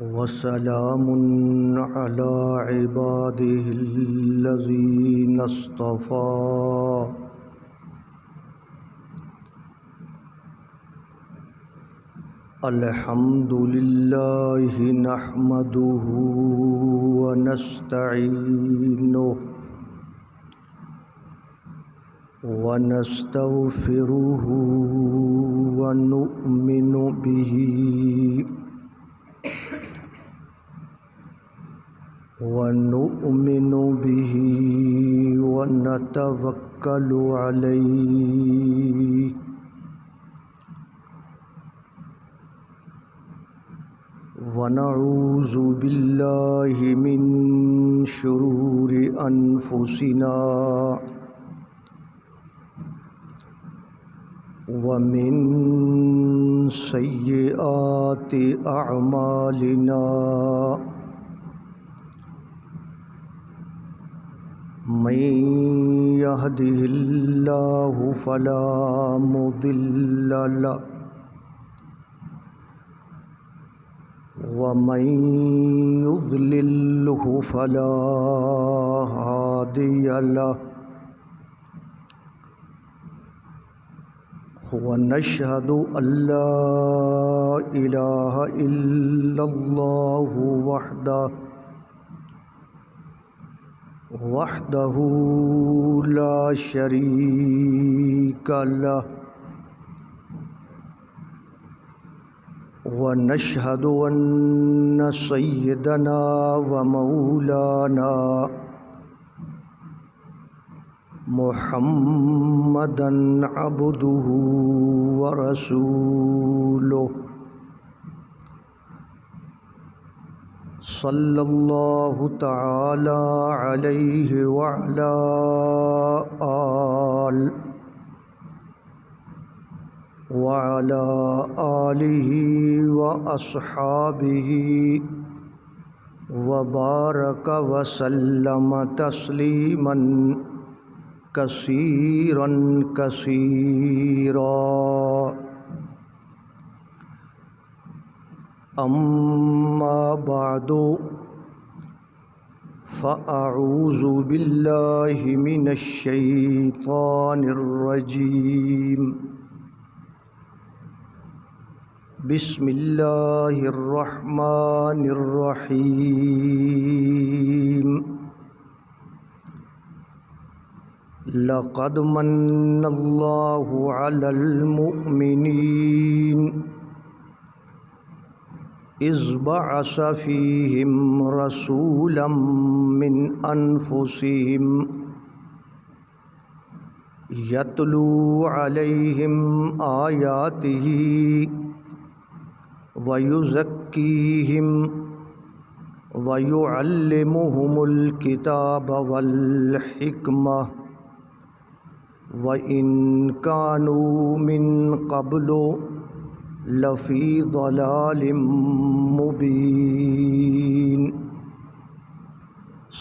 وسلام على عباده الذين اصطفى الحمد لله نحمده ونستعينه ونستغفره ونؤمن به ونتوكل عليه ونعوذ بالله من شرور أنفسنا ومن سيئات أعمالنا من يهده الله فلا مضل له ومن يضلله فلا هادي له ونشهد أن لا إله إلا الله وحده لا شريك له ونشهد أن سيدنا ومولانا محمدًا عبده ورسوله صلى الله تعالى عليه وعلى آله وأصحابه وبارك وسلم تسليما كثيرا أما بعد فأعوذ بالله من الشيطان الرجيم بسم الله الرحمن الرحيم لقد من الله على المؤمنين إذ بعث فيهم رسولا من أنفسهم يتلو عليهم آياته ويزكيهم ويعلمهم الكتاب والحكمة وإن كانوا من قبل لفی ضلال مبین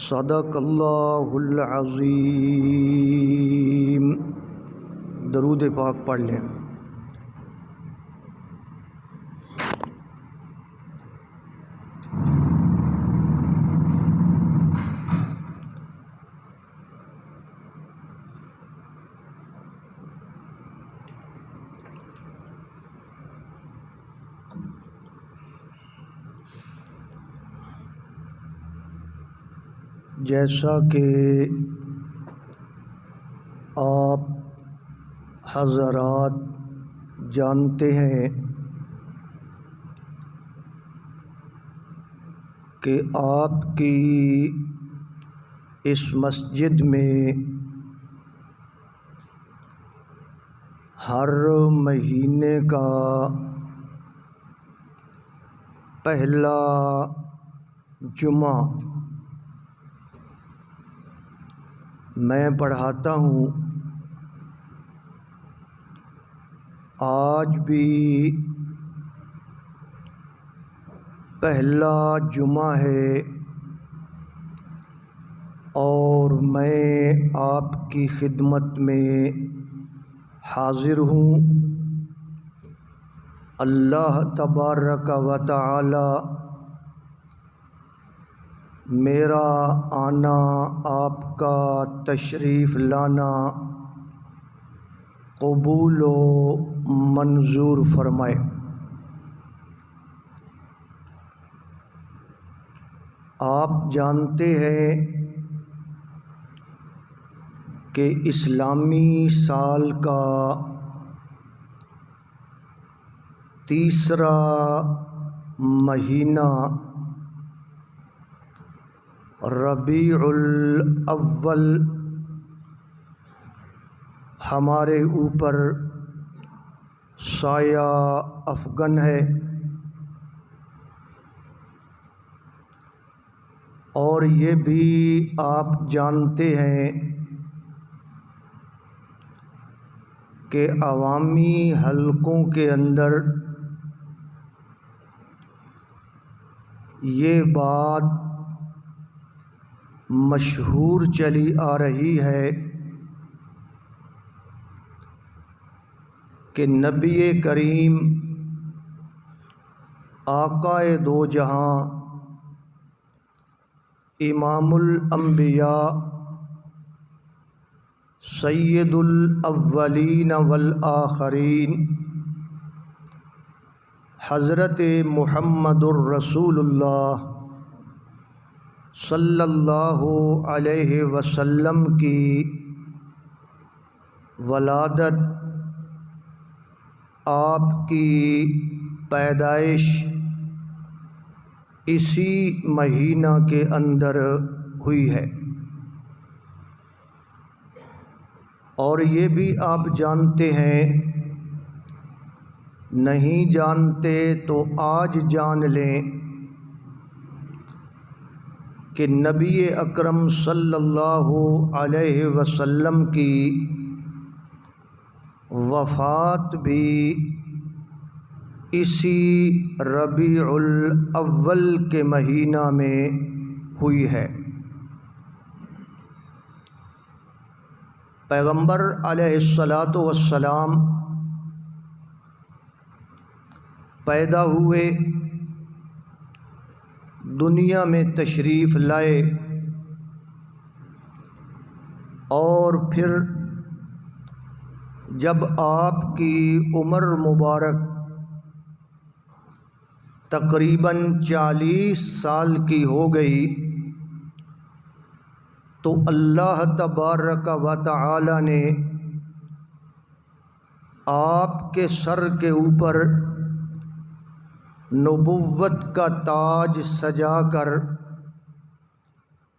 صدق اللہ العظیم۔ درود پاک پڑھ لیں۔ جیسا کہ آپ حضرات جانتے ہیں کہ آپ کی اس مسجد میں ہر مہینے کا پہلا جمعہ میں پڑھاتا ہوں۔ آج بھی پہلا جمعہ ہے اور میں آپ کی خدمت میں حاضر ہوں۔ اللہ تبارک و تعالی میرا آنا، آپ کا تشریف لانا قبول و منظور فرمائے۔ آپ جانتے ہیں کہ اسلامی سال کا تیسرا مہینہ ربیع الاول ہمارے اوپر سایہ افغن ہے، اور یہ بھی آپ جانتے ہیں کہ عوامی حلقوں کے اندر یہ بات مشہور چلی آ رہی ہے کہ نبی کریم آقائے دو جہاں امام الانبیاء سید الاولین والآخرین حضرت محمد الرسول اللہ صلی اللہ علیہ وسلم کی ولادت، آپ کی پیدائش اسی مہینہ کے اندر ہوئی ہے۔ اور یہ بھی آپ جانتے ہیں، نہیں جانتے تو آج جان لیں کہ نبی اکرم صلی اللہ علیہ وسلم کی وفات بھی اسی ربیع الاول کے مہینہ میں ہوئی ہے۔ پیغمبر علیہ الصلاۃ والسلام پیدا ہوئے، دنیا میں تشریف لائے، اور پھر جب آپ کی عمر مبارک تقریباً 40 سال کی ہو گئی تو اللہ تبارک و تعالی نے آپ کے سر کے اوپر نبوت کا تاج سجا کر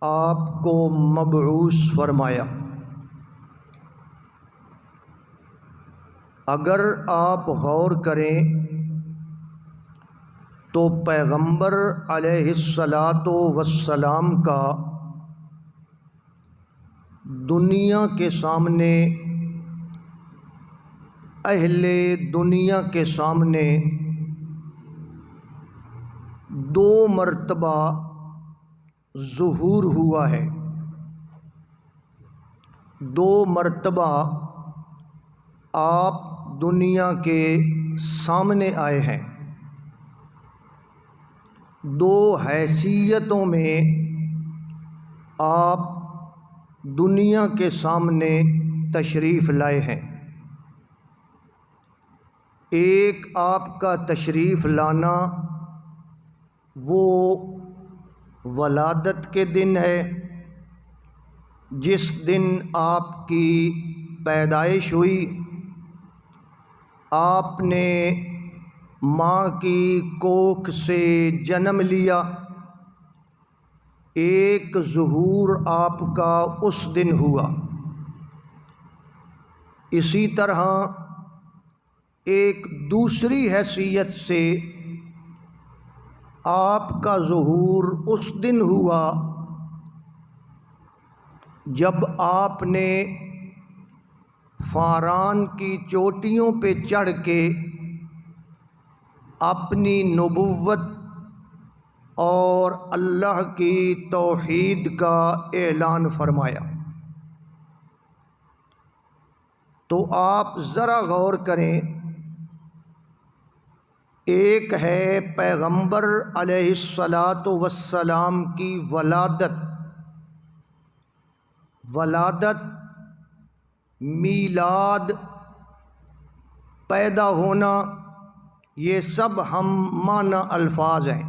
آپ کو مبعوث فرمایا۔ اگر آپ غور کریں تو پیغمبر علیہ الصلاۃ والسلام کا دنیا کے سامنے، اہل دنیا کے سامنے 2 مرتبہ ظہور ہوا ہے، 2 مرتبہ آپ دنیا کے سامنے آئے ہیں، 2 حیثیتوں میں آپ دنیا کے سامنے تشریف لائے ہیں۔ ایک آپ کا تشریف لانا وہ ولادت کے دن ہے، جس دن آپ کی پیدائش ہوئی، آپ نے ماں کی کوکھ سے جنم لیا، ایک ظہور آپ کا اس دن ہوا۔ اسی طرح ایک دوسری حیثیت سے آپ کا ظہور اس دن ہوا جب آپ نے فاران کی چوٹیوں پہ چڑھ کے اپنی نبوت اور اللہ کی توحید کا اعلان فرمایا۔ تو آپ ذرا غور کریں، ایک ہے پیغمبر علیہ الصلاۃ والسلام کی ولادت، میلاد، پیدا ہونا، یہ سب ہم معنی الفاظ ہیں۔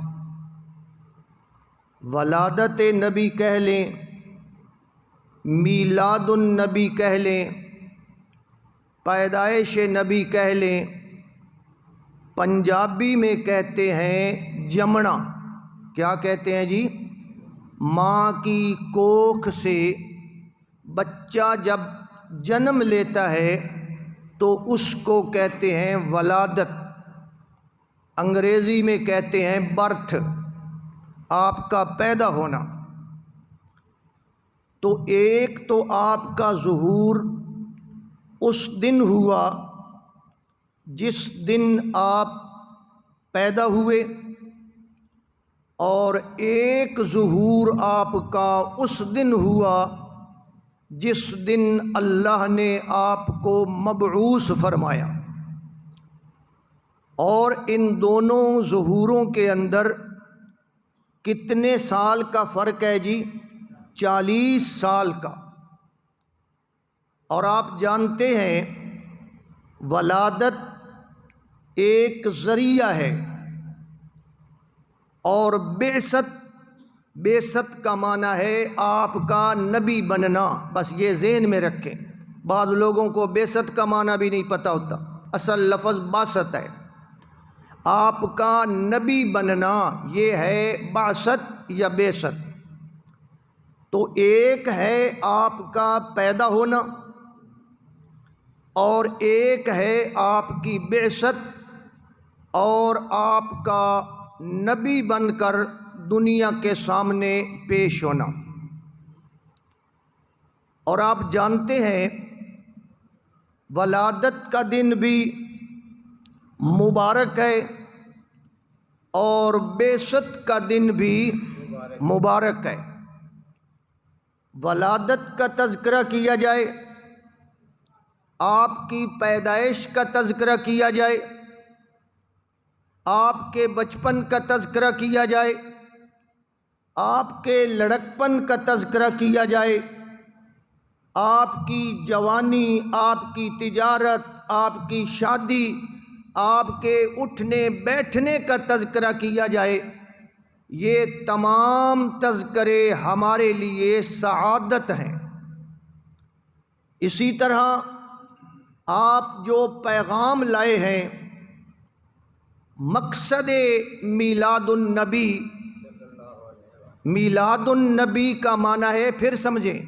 ولادت نبی کہہ لیں، میلاد النبی کہہ لیں، پیدائش نبی کہہ لیں، پنجابی میں کہتے ہیں جمنا۔ کیا کہتے ہیں جی؟ ماں کی کوکھ سے بچہ جب جنم لیتا ہے تو اس کو کہتے ہیں ولادت، انگریزی میں کہتے ہیں برتھ، آپ کا پیدا ہونا۔ تو ایک تو آپ کا ظہور اس دن ہوا جس دن آپ پیدا ہوئے، اور ایک ظہور آپ کا اس دن ہوا جس دن اللہ نے آپ کو مبعوث فرمایا۔ اور ان دونوں ظہوروں کے اندر کتنے سال کا فرق ہے جی؟ 40 سال کا۔ اور آپ جانتے ہیں ولادت ایک ذریعہ ہے، اور بعثت کا معنی ہے آپ کا نبی بننا۔ بس یہ ذہن میں رکھیں، بعض لوگوں کو بعثت کا معنی بھی نہیں پتہ ہوتا، اصل لفظ بعثت ہے۔ آپ کا نبی بننا یہ ہے بعثت یا بعثت۔ تو ایک ہے آپ کا پیدا ہونا، اور ایک ہے آپ کی بعثت، اور آپ کا نبی بن کر دنیا کے سامنے پیش ہونا۔ اور آپ جانتے ہیں ولادت کا دن بھی مبارک ہے، اور بعثت کا دن بھی مبارک ہے۔ ولادت کا تذکرہ کیا جائے، آپ کی پیدائش کا تذکرہ کیا جائے، آپ کے بچپن کا تذکرہ کیا جائے، آپ کے لڑکپن کا تذکرہ کیا جائے، آپ کی جوانی، آپ کی تجارت، آپ کی شادی، آپ کے اٹھنے بیٹھنے کا تذکرہ کیا جائے، یہ تمام تذکرے ہمارے لیے سعادت ہیں۔ اسی طرح آپ جو پیغام لائے ہیں، مقصد میلاد النبی، میلاد النبی کا معنی ہے، پھر سمجھیں،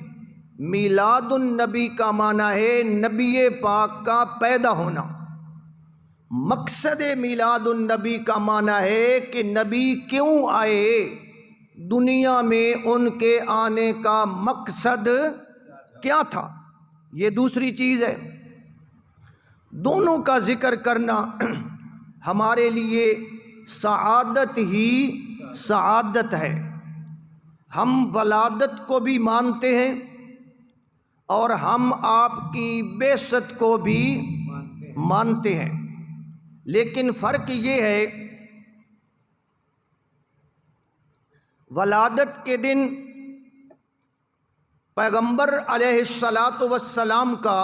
میلاد النبی کا معنی ہے نبی پاک کا پیدا ہونا۔ مقصد میلاد النبی کا معنی ہے کہ نبی کیوں آئے دنیا میں، ان کے آنے کا مقصد کیا تھا، یہ دوسری چیز ہے۔ دونوں کا ذکر کرنا ہمارے لیے سعادت ہی سعادت ہے۔ ہم ولادت کو بھی مانتے ہیں، اور ہم آپ کی بعثت کو بھی مانتے ہیں، لیکن فرق یہ ہے ولادت کے دن پیغمبر علیہ الصلاۃ والسلام کا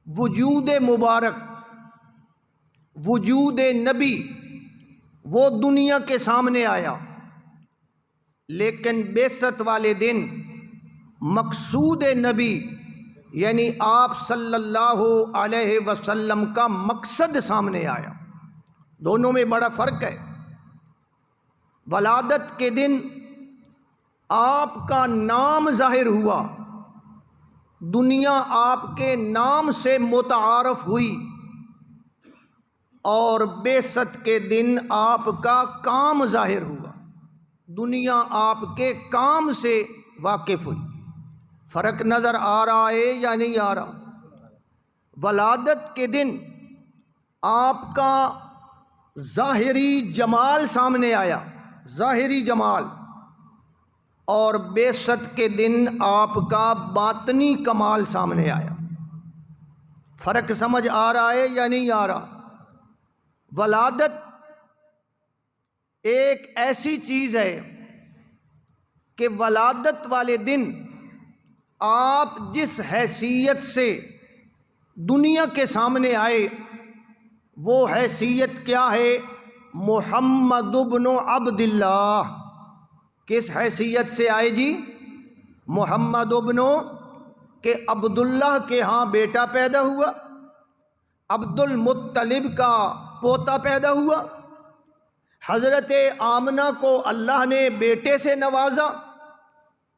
وجود مبارک، وجود نبی، وہ دنیا کے سامنے آیا، لیکن بعثت والے دن مقصود نبی یعنی آپ صلی اللہ علیہ وسلم کا مقصد سامنے آیا۔ دونوں میں بڑا فرق ہے۔ ولادت کے دن آپ کا نام ظاہر ہوا، دنیا آپ کے نام سے متعارف ہوئی، اور بعثت کے دن آپ کا کام ظاہر ہوا، دنیا آپ کے کام سے واقف ہوئی۔ فرق نظر آ رہا ہے یا نہیں آ رہا؟ ولادت کے دن آپ کا ظاہری جمال سامنے آیا، ظاہری جمال، اور بعثت کے دن آپ کا باطنی کمال سامنے آیا۔ فرق سمجھ آ رہا ہے یا نہیں آ رہا؟ ولادت ایک ایسی چیز ہے کہ ولادت والے دن آپ جس حیثیت سے دنیا کے سامنے آئے وہ حیثیت کیا ہے؟ محمد ابن عبد اللہ۔ کس حیثیت سے آئے جی؟ محمد ابن کہ عبداللہ کے ہاں بیٹا پیدا ہوا، عبد المطلب کا پوتا پیدا ہوا، حضرت آمنہ کو اللہ نے بیٹے سے نوازا۔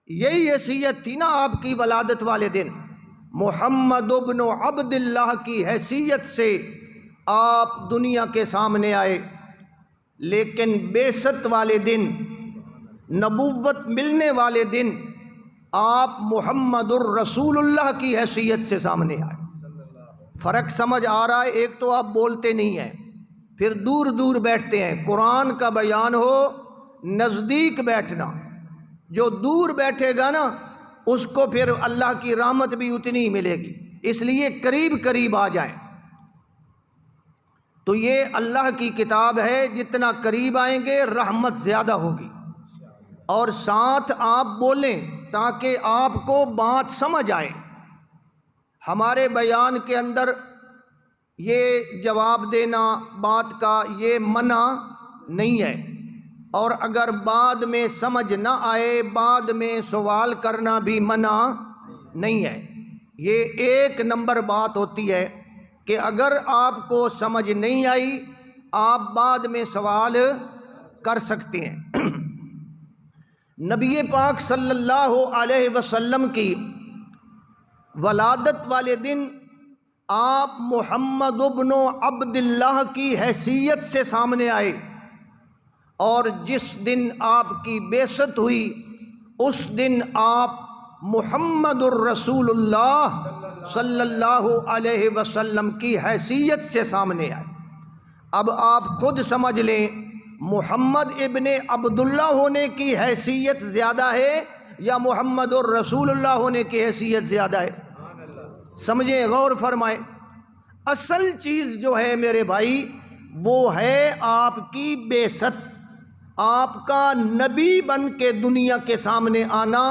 یہی حیثیت تھی نا آپ کی ولادت والے دن۔ محمد ابن عبد اللہ کی حیثیت سے آپ دنیا کے سامنے آئے، لیکن بعثت والے دن، نبوت ملنے والے دن آپ محمد الرسول اللہ کی حیثیت سے سامنے آئے۔ فرق سمجھ آ رہا ہے؟ ایک تو آپ بولتے نہیں ہیں، پھر دور دور بیٹھتے ہیں۔ قرآن کا بیان ہو نزدیک بیٹھنا، جو دور بیٹھے گا نا اس کو پھر اللہ کی رحمت بھی اتنی ہی ملے گی، اس لیے قریب قریب آ جائیں۔ تو یہ اللہ کی کتاب ہے، جتنا قریب آئیں گے رحمت زیادہ ہوگی۔ اور ساتھ آپ بولیں تاکہ آپ کو بات سمجھ آئے۔ ہمارے بیان کے اندر یہ جواب دینا بات کا یہ منع نہیں ہے، اور اگر بعد میں سمجھ نہ آئے بعد میں سوال کرنا بھی منع نہیں ہے۔ یہ ایک نمبر بات ہوتی ہے کہ اگر آپ کو سمجھ نہیں آئی آپ بعد میں سوال کر سکتے ہیں۔ نبی پاک صلی اللہ علیہ وسلم کی ولادت والے دن آپ محمد ابن عبد اللہ کی حیثیت سے سامنے آئے، اور جس دن آپ کی بعثت ہوئی اس دن آپ محمد الرسول اللہ صلی اللہ علیہ وسلم کی حیثیت سے سامنے آئے۔ اب آپ خود سمجھ لیں، محمد ابن عبداللہ ہونے کی حیثیت زیادہ ہے یا محمد الرسول اللہ ہونے کی حیثیت زیادہ ہے؟ سمجھیں، غور فرمائیں۔ اصل چیز جو ہے میرے بھائی وہ ہے آپ کی بعثت، آپ کا نبی بن کے دنیا کے سامنے آنا۔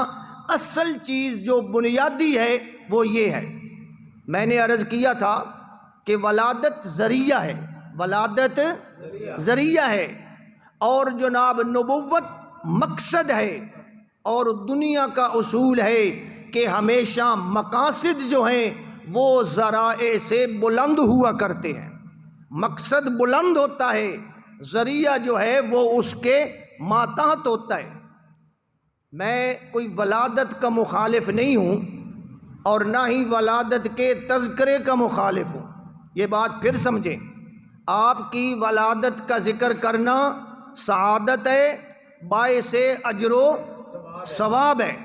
اصل چیز جو بنیادی ہے وہ یہ ہے۔ میں نے عرض کیا تھا کہ ولادت ذریعہ ہے، ولادت ذریعہ ہے، اور جناب نبوت مقصد ہے، اور دنیا کا اصول ہے کہ ہمیشہ مقاصد جو ہیں وہ ذرائع سے بلند ہوا کرتے ہیں۔ مقصد بلند ہوتا ہے، ذریعہ جو ہے وہ اس کے ماتحت ہوتا ہے۔ میں کوئی ولادت کا مخالف نہیں ہوں اور نہ ہی ولادت کے تذکرے کا مخالف ہوں، یہ بات پھر سمجھیں۔ آپ کی ولادت کا ذکر کرنا سعادت ہے، باعث اجر و ثواب ہے۔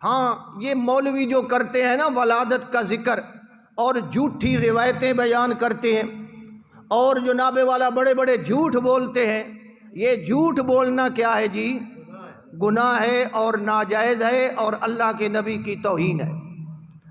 ہاں، یہ مولوی جو کرتے ہیں نا ولادت کا ذکر اور جھوٹی روایتیں بیان کرتے ہیں، اور جناب والا بڑے بڑے جھوٹ بولتے ہیں، یہ جھوٹ بولنا کیا ہے جی؟ گناہ ہے اور ناجائز ہے اور اللہ کے نبی کی توہین ہے۔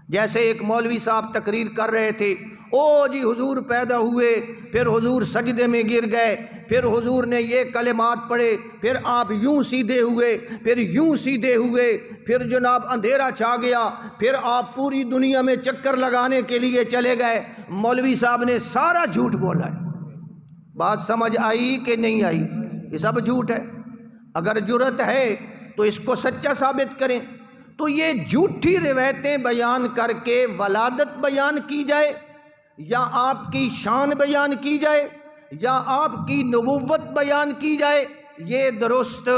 جیسے ایک مولوی صاحب تقریر کر رہے تھے، او جی حضور پیدا ہوئے، پھر حضور سجدے میں گر گئے، پھر حضور نے یہ کلمات پڑھے، پھر آپ یوں سیدھے ہوئے، پھر یوں سیدھے ہوئے، پھر جناب اندھیرا چھا گیا، پھر آپ پوری دنیا میں چکر لگانے کے لیے چلے گئے۔ مولوی صاحب نے سارا جھوٹ بولا ہے۔ بات سمجھ آئی کہ نہیں آئی؟ یہ سب جھوٹ ہے۔ اگر جرت ہے تو اس کو سچا ثابت کریں۔ تو یہ جھوٹی روایتیں بیان کر کے ولادت بیان کی جائے، یا آپ کی شان بیان کی جائے، یا آپ کی نبوت بیان کی جائے، یہ درست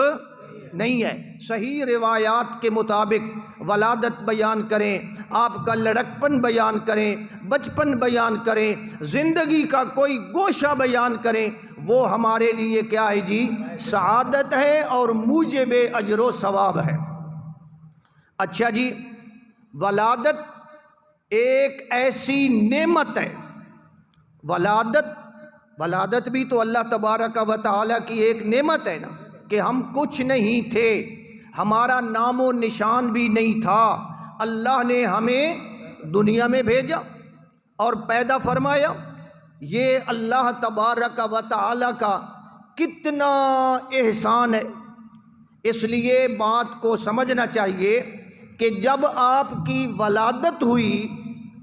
نہیں ہے۔ صحیح روایات کے مطابق ولادت بیان کریں، آپ کا لڑکپن بیان کریں، بچپن بیان کریں، زندگی کا کوئی گوشہ بیان کریں، وہ ہمارے لیے کیا ہے جی؟ سعادت ہے اور موجب اجر و ثواب ہے۔ اچھا جی، ولادت ایک ایسی نعمت ہے، ولادت بھی تو اللہ تبارک و تعالی کی ایک نعمت ہے نا، کہ ہم کچھ نہیں تھے، ہمارا نام و نشان بھی نہیں تھا، اللہ نے ہمیں دنیا میں بھیجا اور پیدا فرمایا۔ یہ اللہ تبارک و تعالی کا کتنا احسان ہے۔ اس لیے بات کو سمجھنا چاہیے کہ جب آپ کی ولادت ہوئی،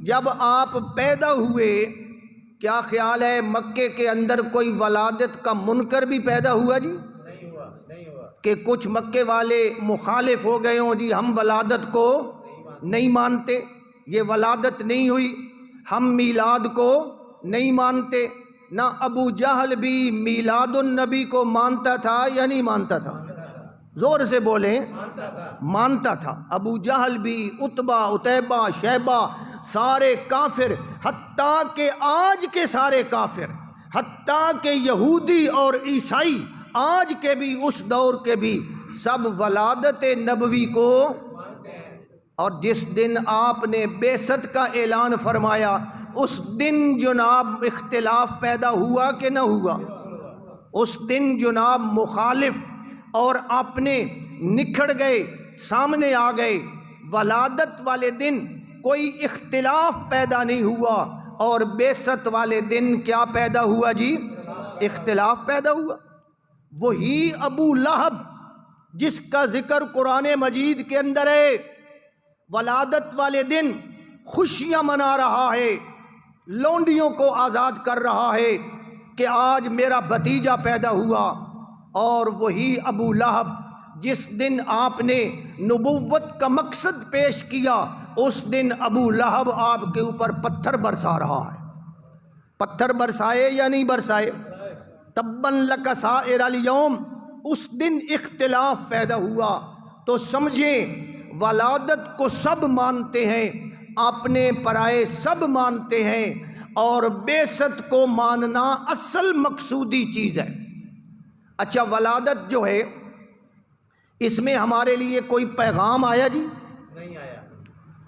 جب آپ پیدا ہوئے، کیا خیال ہے مکے کے اندر کوئی ولادت کا منکر بھی پیدا ہوا جی؟ نہیں ہوا کہ کچھ مکے والے مخالف ہو گئے ہوں جی ہم ولادت کو نہیں مانتے، یہ ولادت نہیں ہوئی، ہم میلاد کو نہیں مانتے۔ نہ ابو جہل بھی میلاد النبی کو مانتا تھا یا نہیں مانتا تھا؟ زور سے بولیں، مانتا تھا۔ ابو جہل بھی، عتبہ، عتیبہ، شیبہ، سارے کافر، حتیٰ کہ آج کے سارے کافر، حتیٰ کہ یہودی اور عیسائی آج کے بھی، اس دور کے بھی، سب ولادت نبوی کو۔ اور جس دن آپ نے بعثت کا اعلان فرمایا اس دن جناب اختلاف پیدا ہوا کہ نہ ہوا؟ اس دن جناب مخالف اور اپنے نکھڑ گئے، سامنے آ گئے۔ ولادت والے دن کوئی اختلاف پیدا نہیں ہوا، اور بعثت والے دن کیا پیدا ہوا جی؟ اختلاف پیدا ہوا۔ وہی ابو لہب جس کا ذکر قرآن مجید کے اندر ہے، ولادت والے دن خوشیاں منا رہا ہے، لونڈیوں کو آزاد کر رہا ہے کہ آج میرا بھتیجا پیدا ہوا۔ اور وہی ابو لہب جس دن آپ نے نبوت کا مقصد پیش کیا، اس دن ابو لہب آپ کے اوپر پتھر برسا رہا ہے۔ پتھر برسائے یا نہیں برسائے؟ تباً لک سائر الیوم۔ اس دن اختلاف پیدا ہوا۔ تو سمجھیں ولادت کو سب مانتے ہیں، اپنے پرائے سب مانتے ہیں، اور بعثت کو ماننا اصل مقصودی چیز ہے۔ اچھا، ولادت جو ہے اس میں ہمارے لیے کوئی پیغام آیا جی؟ نہیں آیا۔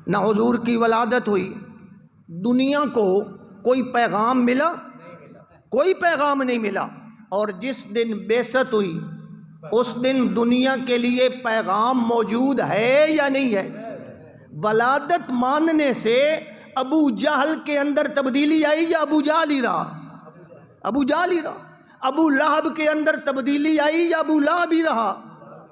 نہ حضور کی ولادت ہوئی، دنیا کو کوئی پیغام ملا؟ نہیں ملا، کوئی پیغام نہیں ملا۔ اور جس دن بعثت ہوئی اس دن دنیا کے لیے پیغام موجود ہے یا نہیں ہے؟ ولادت ماننے سے ابو جہل کے اندر تبدیلی آئی یا ابو جہل ہی رہا؟ ابو جہل ہی رہا۔ ابو لہب کے اندر تبدیلی آئی یا ابو لہب ہی رہا؟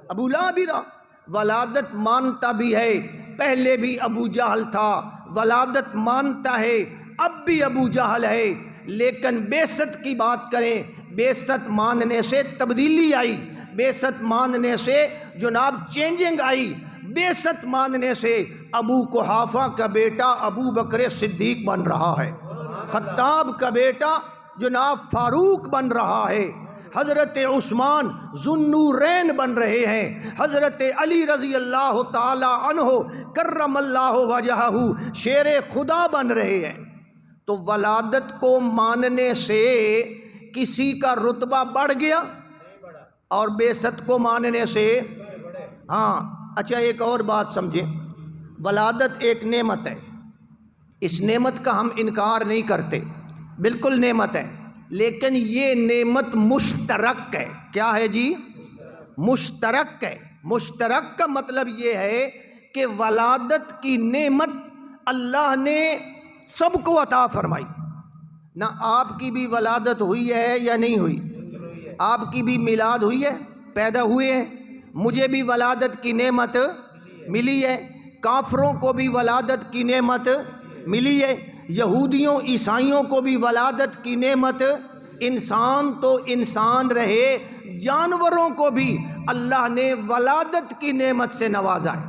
ابو لہب ہی رہا۔ ولادت مانتا بھی ہے، پہلے بھی ابو جہل تھا، ولادت مانتا ہے، اب بھی ابو جہل ہے۔ لیکن بعثت کی بات کریں، بعثت ماننے سے تبدیلی آئی، بعثت ماننے سے جناب چینجنگ آئی، بعثت ماننے سے ابو قحافہ کا بیٹا ابو بکر صدیق بن رہا ہے، خطاب کا بیٹا جناب فاروق بن رہا ہے، حضرت عثمان ذو النورین بن رہے ہیں، حضرت علی رضی اللہ تعالی عنہ کرم اللہ وجہہ شیر خدا بن رہے ہیں۔ تو ولادت کو ماننے سے کسی کا رتبہ بڑھ گیا اور بعثت کو ماننے سے؟ ہاں۔ اچھا، ایک اور بات سمجھیں، ولادت ایک نعمت ہے، اس نعمت کا ہم انکار نہیں کرتے، بالکل نعمت ہے، لیکن یہ نعمت مشترک ہے۔ کیا ہے جی؟ مشترک ہے۔ مشترک کا مطلب یہ ہے کہ ولادت کی نعمت اللہ نے سب کو عطا فرمائی۔ نہ آپ کی بھی ولادت ہوئی ہے یا نہیں ہوئی؟ آپ کی بھی میلاد ہوئی ہے، پیدا ہوئے ہیں، مجھے بھی ولادت کی نعمت ملی ہے، کافروں کو بھی ولادت کی نعمت ملی ہے، یہودیوں عیسائیوں کو بھی ولادت کی نعمت۔ انسان تو انسان رہے، جانوروں کو بھی اللہ نے ولادت کی نعمت سے نوازا ہے۔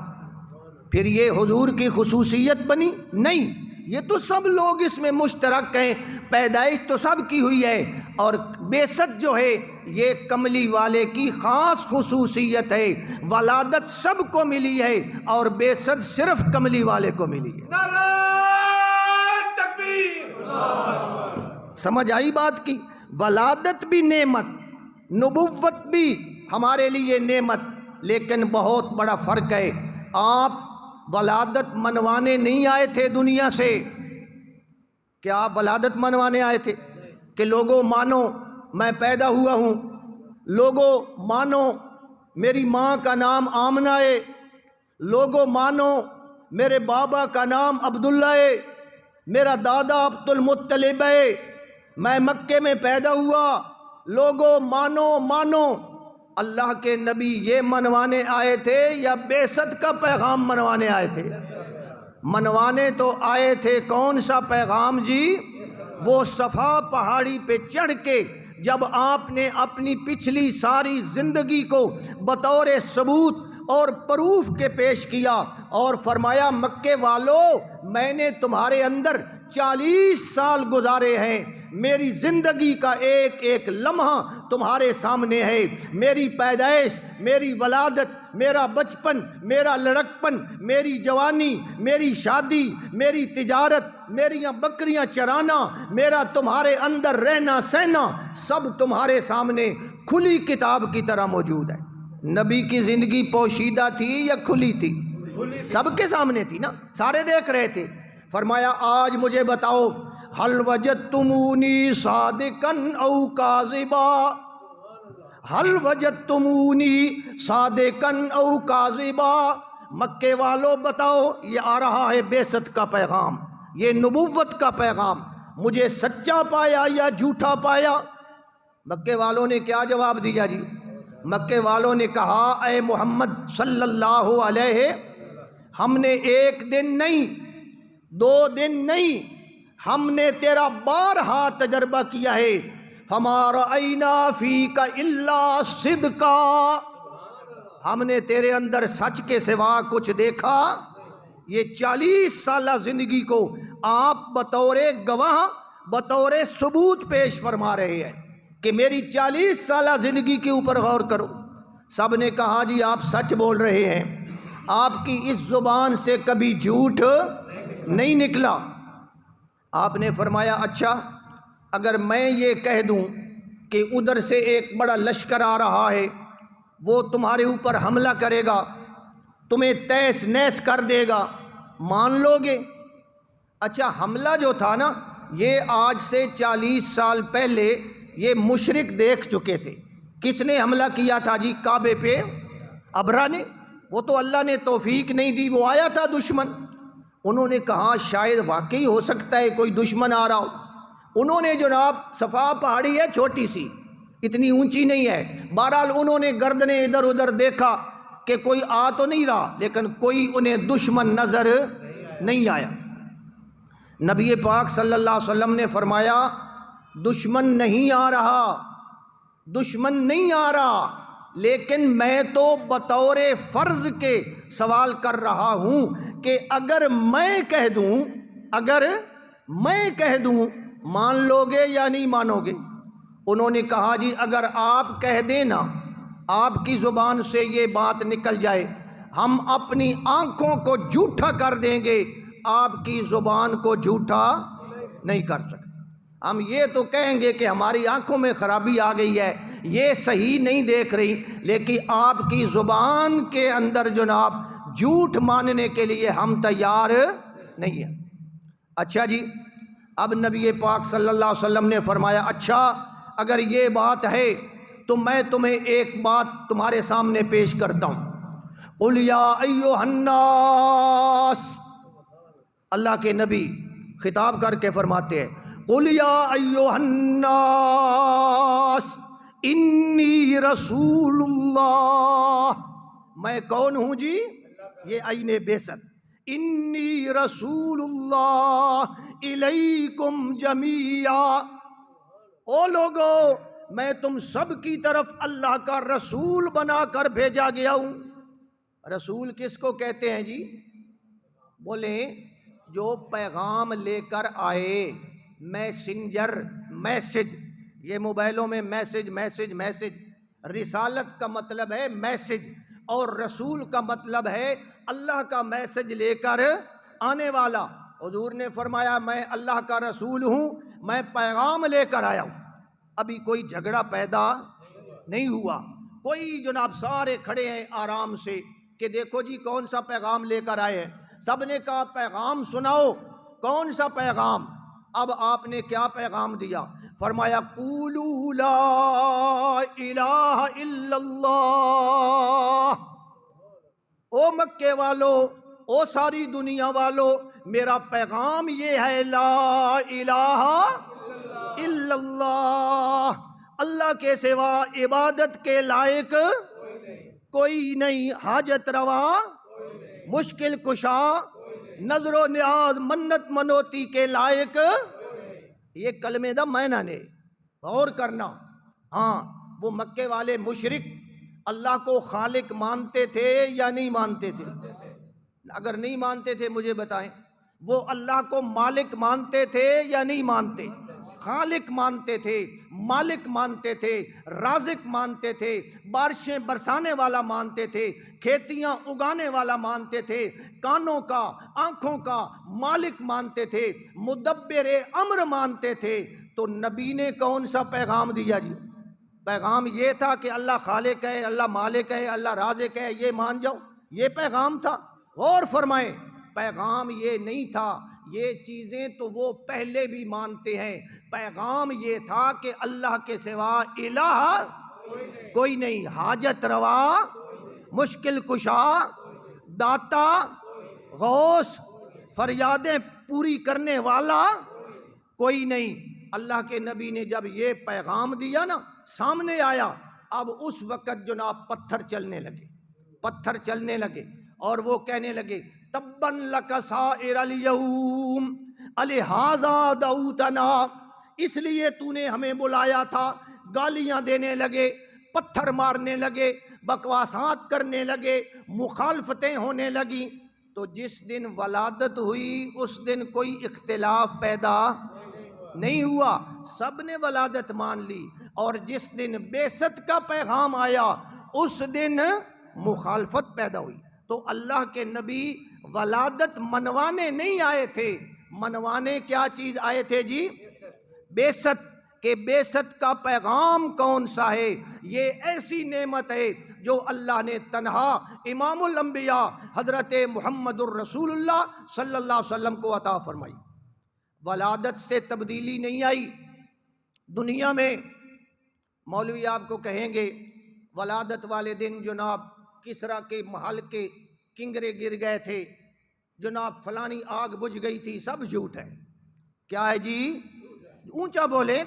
پھر یہ حضور کی خصوصیت بنی؟ نہیں، یہ تو سب لوگ اس میں مشترک ہیں، پیدائش تو سب کی ہوئی ہے، اور بعثت جو ہے یہ کملی والے کی خاص خصوصیت ہے۔ ولادت سب کو ملی ہے اور بعثت صرف کملی والے کو ملی ہے۔ نعرہ تکبیر! سمجھ آئی بات کی؟ ولادت بھی نعمت، نبوت بھی ہمارے لیے نعمت، لیکن بہت بڑا فرق ہے۔ آپ ولادت منوانے نہیں آئے تھے دنیا سے، کیا آپ ولادت منوانے آئے تھے کہ لوگوں مانو میں پیدا ہوا ہوں، لوگوں مانو میری ماں کا نام آمنہ ہے، لوگوں مانو میرے بابا کا نام عبداللہ ہے، میرا دادا عبد المطلب ہے، میں مکے میں پیدا ہوا، لوگوں مانو مانو۔ اللہ کے نبی یہ منوانے آئے تھے یا بعثت کا پیغام منوانے آئے تھے؟ منوانے تو آئے تھے۔ کون سا پیغام جی؟ وہ صفا پہاڑی پہ چڑھ کے جب آپ نے اپنی پچھلی ساری زندگی کو بطور ثبوت اور پروف کے پیش کیا اور فرمایا مکے والو، میں نے تمہارے اندر 40 سال گزارے ہیں، میری زندگی کا ایک ایک لمحہ تمہارے سامنے ہے، میری پیدائش، میری ولادت، میرا بچپن، میرا لڑکپن، میری جوانی، میری شادی، میری تجارت، میریاں بکریاں چرانا، میرا تمہارے اندر رہنا سہنا، سب تمہارے سامنے کھلی کتاب کی طرح موجود ہے۔ نبی کی زندگی پوشیدہ تھی یا کھلی تھی؟ سب کے سامنے تھی نا، سارے دیکھ رہے تھے۔ فرمایا آج مجھے بتاؤ، حل وجدتمونی صادقا او کاذبا، حل وجدتمونی صادقا او کاذبا۔ مکے والو بتاؤ، یہ آ رہا ہے بعثت کا پیغام، یہ نبوت کا پیغام، مجھے سچا پایا یا جھوٹا پایا؟ مکے والوں نے کیا جواب دیا جی؟ مکے والوں نے کہا اے محمد صلی اللہ علیہ، ہم نے ایک دن نہیں، 2 دن نہیں، ہم نے تیرا بارہا تجربہ کیا ہے۔ فما رأینا فیک الا صدقا، ہم نے تیرے اندر سچ کے سوا کچھ دیکھا؟ یہ 40 سالہ زندگی کو آپ بطور گواہ، بطور ثبوت پیش فرما رہے ہیں کہ میری 40 سالہ زندگی کے اوپر غور کرو۔ سب نے کہا جی آپ سچ بول رہے ہیں، آپ کی اس زبان سے کبھی جھوٹ نہیں نکلا۔ آپ نے فرمایا اچھا، اگر میں یہ کہہ دوں کہ ادھر سے ایک بڑا لشکر آ رہا ہے، وہ تمہارے اوپر حملہ کرے گا، تمہیں تیس نیس کر دے گا، مان لو گے؟ اچھا حملہ جو تھا نا، یہ آج سے 40 سال پہلے یہ مشرک دیکھ چکے تھے۔ کس نے حملہ کیا تھا جی کعبے پہ؟ ابرہ نے۔ وہ تو اللہ نے توفیق نہیں دی، وہ آیا تھا دشمن۔ انہوں نے کہا شاید واقعی ہو سکتا ہے کوئی دشمن آ رہا ہو۔ انہوں نے جناب، صفا پہاڑی ہے چھوٹی سی، اتنی اونچی نہیں ہے، بہرحال انہوں نے گردنیں ادھر ادھر دیکھا کہ کوئی آ تو نہیں رہا، لیکن کوئی انہیں دشمن نظر نہیں آیا۔ نبی پاک صلی اللہ علیہ وسلم نے فرمایا دشمن نہیں آ رہا، دشمن نہیں آ رہا، لیکن میں تو بطور فرض کے سوال کر رہا ہوں کہ اگر میں کہہ دوں، اگر میں کہہ دوں، مان لو گے یا نہیں مانو گے؟ انہوں نے کہا جی اگر آپ کہہ دینا، آپ کی زبان سے یہ بات نکل جائے، ہم اپنی آنکھوں کو جھوٹا کر دیں گے، آپ کی زبان کو جھوٹا نہیں کر سکتے۔ ہم یہ تو کہیں گے کہ ہماری آنکھوں میں خرابی آ گئی ہے، یہ صحیح نہیں دیکھ رہی، لیکن آپ کی زبان کے اندر جناب جھوٹ ماننے کے لیے ہم تیار نہیں ہیں۔ اچھا جی، اب نبی پاک صلی اللہ علیہ وسلم نے فرمایا اچھا اگر یہ بات ہے تو میں تمہیں ایک بات تمہارے سامنے پیش کرتا ہوں۔ قل یا ایھا الناس، اللہ کے نبی خطاب کر کے فرماتے ہیں قل یا ایھا الناس انی رسول اللہ، میں کون ہوں جی؟ یہ عین بعثت، انی رسول اللہ الیکم جمیعا، او لوگو میں تم سب کی طرف اللہ کا رسول بنا کر بھیجا گیا ہوں۔ رسول کس کو کہتے ہیں جی؟ بولیں جو پیغام لے کر آئے، میسنجر، میسج، یہ موبائلوں میں میسج میسج میسج، رسالت کا مطلب ہے میسج، اور رسول کا مطلب ہے اللہ کا میسج لے کر آنے والا۔ حضور نے فرمایا میں اللہ کا رسول ہوں، میں پیغام لے کر آیا ہوں۔ ابھی کوئی جھگڑا پیدا نہیں ہوا، کوئی جناب سارے کھڑے ہیں آرام سے کہ دیکھو جی کون سا پیغام لے کر آئے ہیں۔ سب نے کہا پیغام سناؤ، کون سا پیغام؟ اب آپ نے کیا پیغام دیا؟ فرمایا قولوا لا الہ الا اللہ۔ او مکے والو، او ساری دنیا والو، میرا پیغام یہ ہے لا الہ الا اللہ، اللہ کے سوا عبادت کے لائق کوئی نہیں، حاجت روا مشکل کشا نظر و نیاز منت منوتی کے لائق، یہ کلمے دا معنی نے غور کرنا۔ ہاں وہ مکے والے مشرک اللہ کو خالق مانتے تھے یا نہیں مانتے تھے؟ اگر نہیں مانتے تھے مجھے بتائیں، وہ اللہ کو مالک مانتے تھے یا نہیں مانتے؟ خالق مانتے تھے، مالک مانتے تھے، رازق مانتے تھے، بارشیں برسانے والا مانتے تھے، کھیتیاں اگانے والا مانتے تھے، کانوں کا آنکھوں کا مالک مانتے تھے، مدبر امر مانتے تھے۔ تو نبی نے کون سا پیغام دیا جی؟ پیغام یہ تھا کہ اللہ خالق ہے، اللہ مالک ہے، اللہ رازق ہے، یہ مان جاؤ، یہ پیغام تھا؟ غور فرمائیں، پیغام یہ نہیں تھا، یہ چیزیں تو وہ پہلے بھی مانتے ہیں، پیغام یہ تھا کہ اللہ کے سوا الہ کوئی نہیں، حاجت روا مشکل کشا داتا غوث فریادیں پوری کرنے والا کوئی نہیں۔ اللہ کے نبی نے جب یہ پیغام دیا نا، سامنے آیا، اب اس وقت جناب پتھر چلنے لگے، پتھر چلنے لگے، اور وہ کہنے لگے تبن لک سائر الیوم الہذا دعوتنا، اس لیے تو نے ہمیں بلایا تھا۔ گالیاں دینے لگے، پتھر مارنے لگے، بکواسات کرنے لگے، مخالفتیں ہونے لگیں۔ تو جس دن ولادت ہوئی اس دن کوئی اختلاف پیدا نہیں ہوا، سب نے ولادت مان لی، اور جس دن بعثت کا پیغام آیا اس دن مخالفت پیدا ہوئی۔ تو اللہ کے نبی ولادت منوانے نہیں آئے تھے، منوانے کیا چیز آئے تھے جی؟ بعثت، کہ بعثت کا پیغام کون سا ہے؟ یہ ایسی نعمت ہے جو اللہ نے تنہا امام الانبیاء حضرت محمد الرسول اللہ صلی اللہ علیہ وسلم کو عطا فرمائی۔ ولادت سے تبدیلی نہیں آئی دنیا میں۔ مولوی آپ کو کہیں گے ولادت والے دن جناب کسریٰ کے محل کے کنگرے گر گئے تھے، جناب فلانی آگ بجھ گئی تھی، سب جھوٹ ہے۔ کیا ہے جی؟ اونچا بولیں۔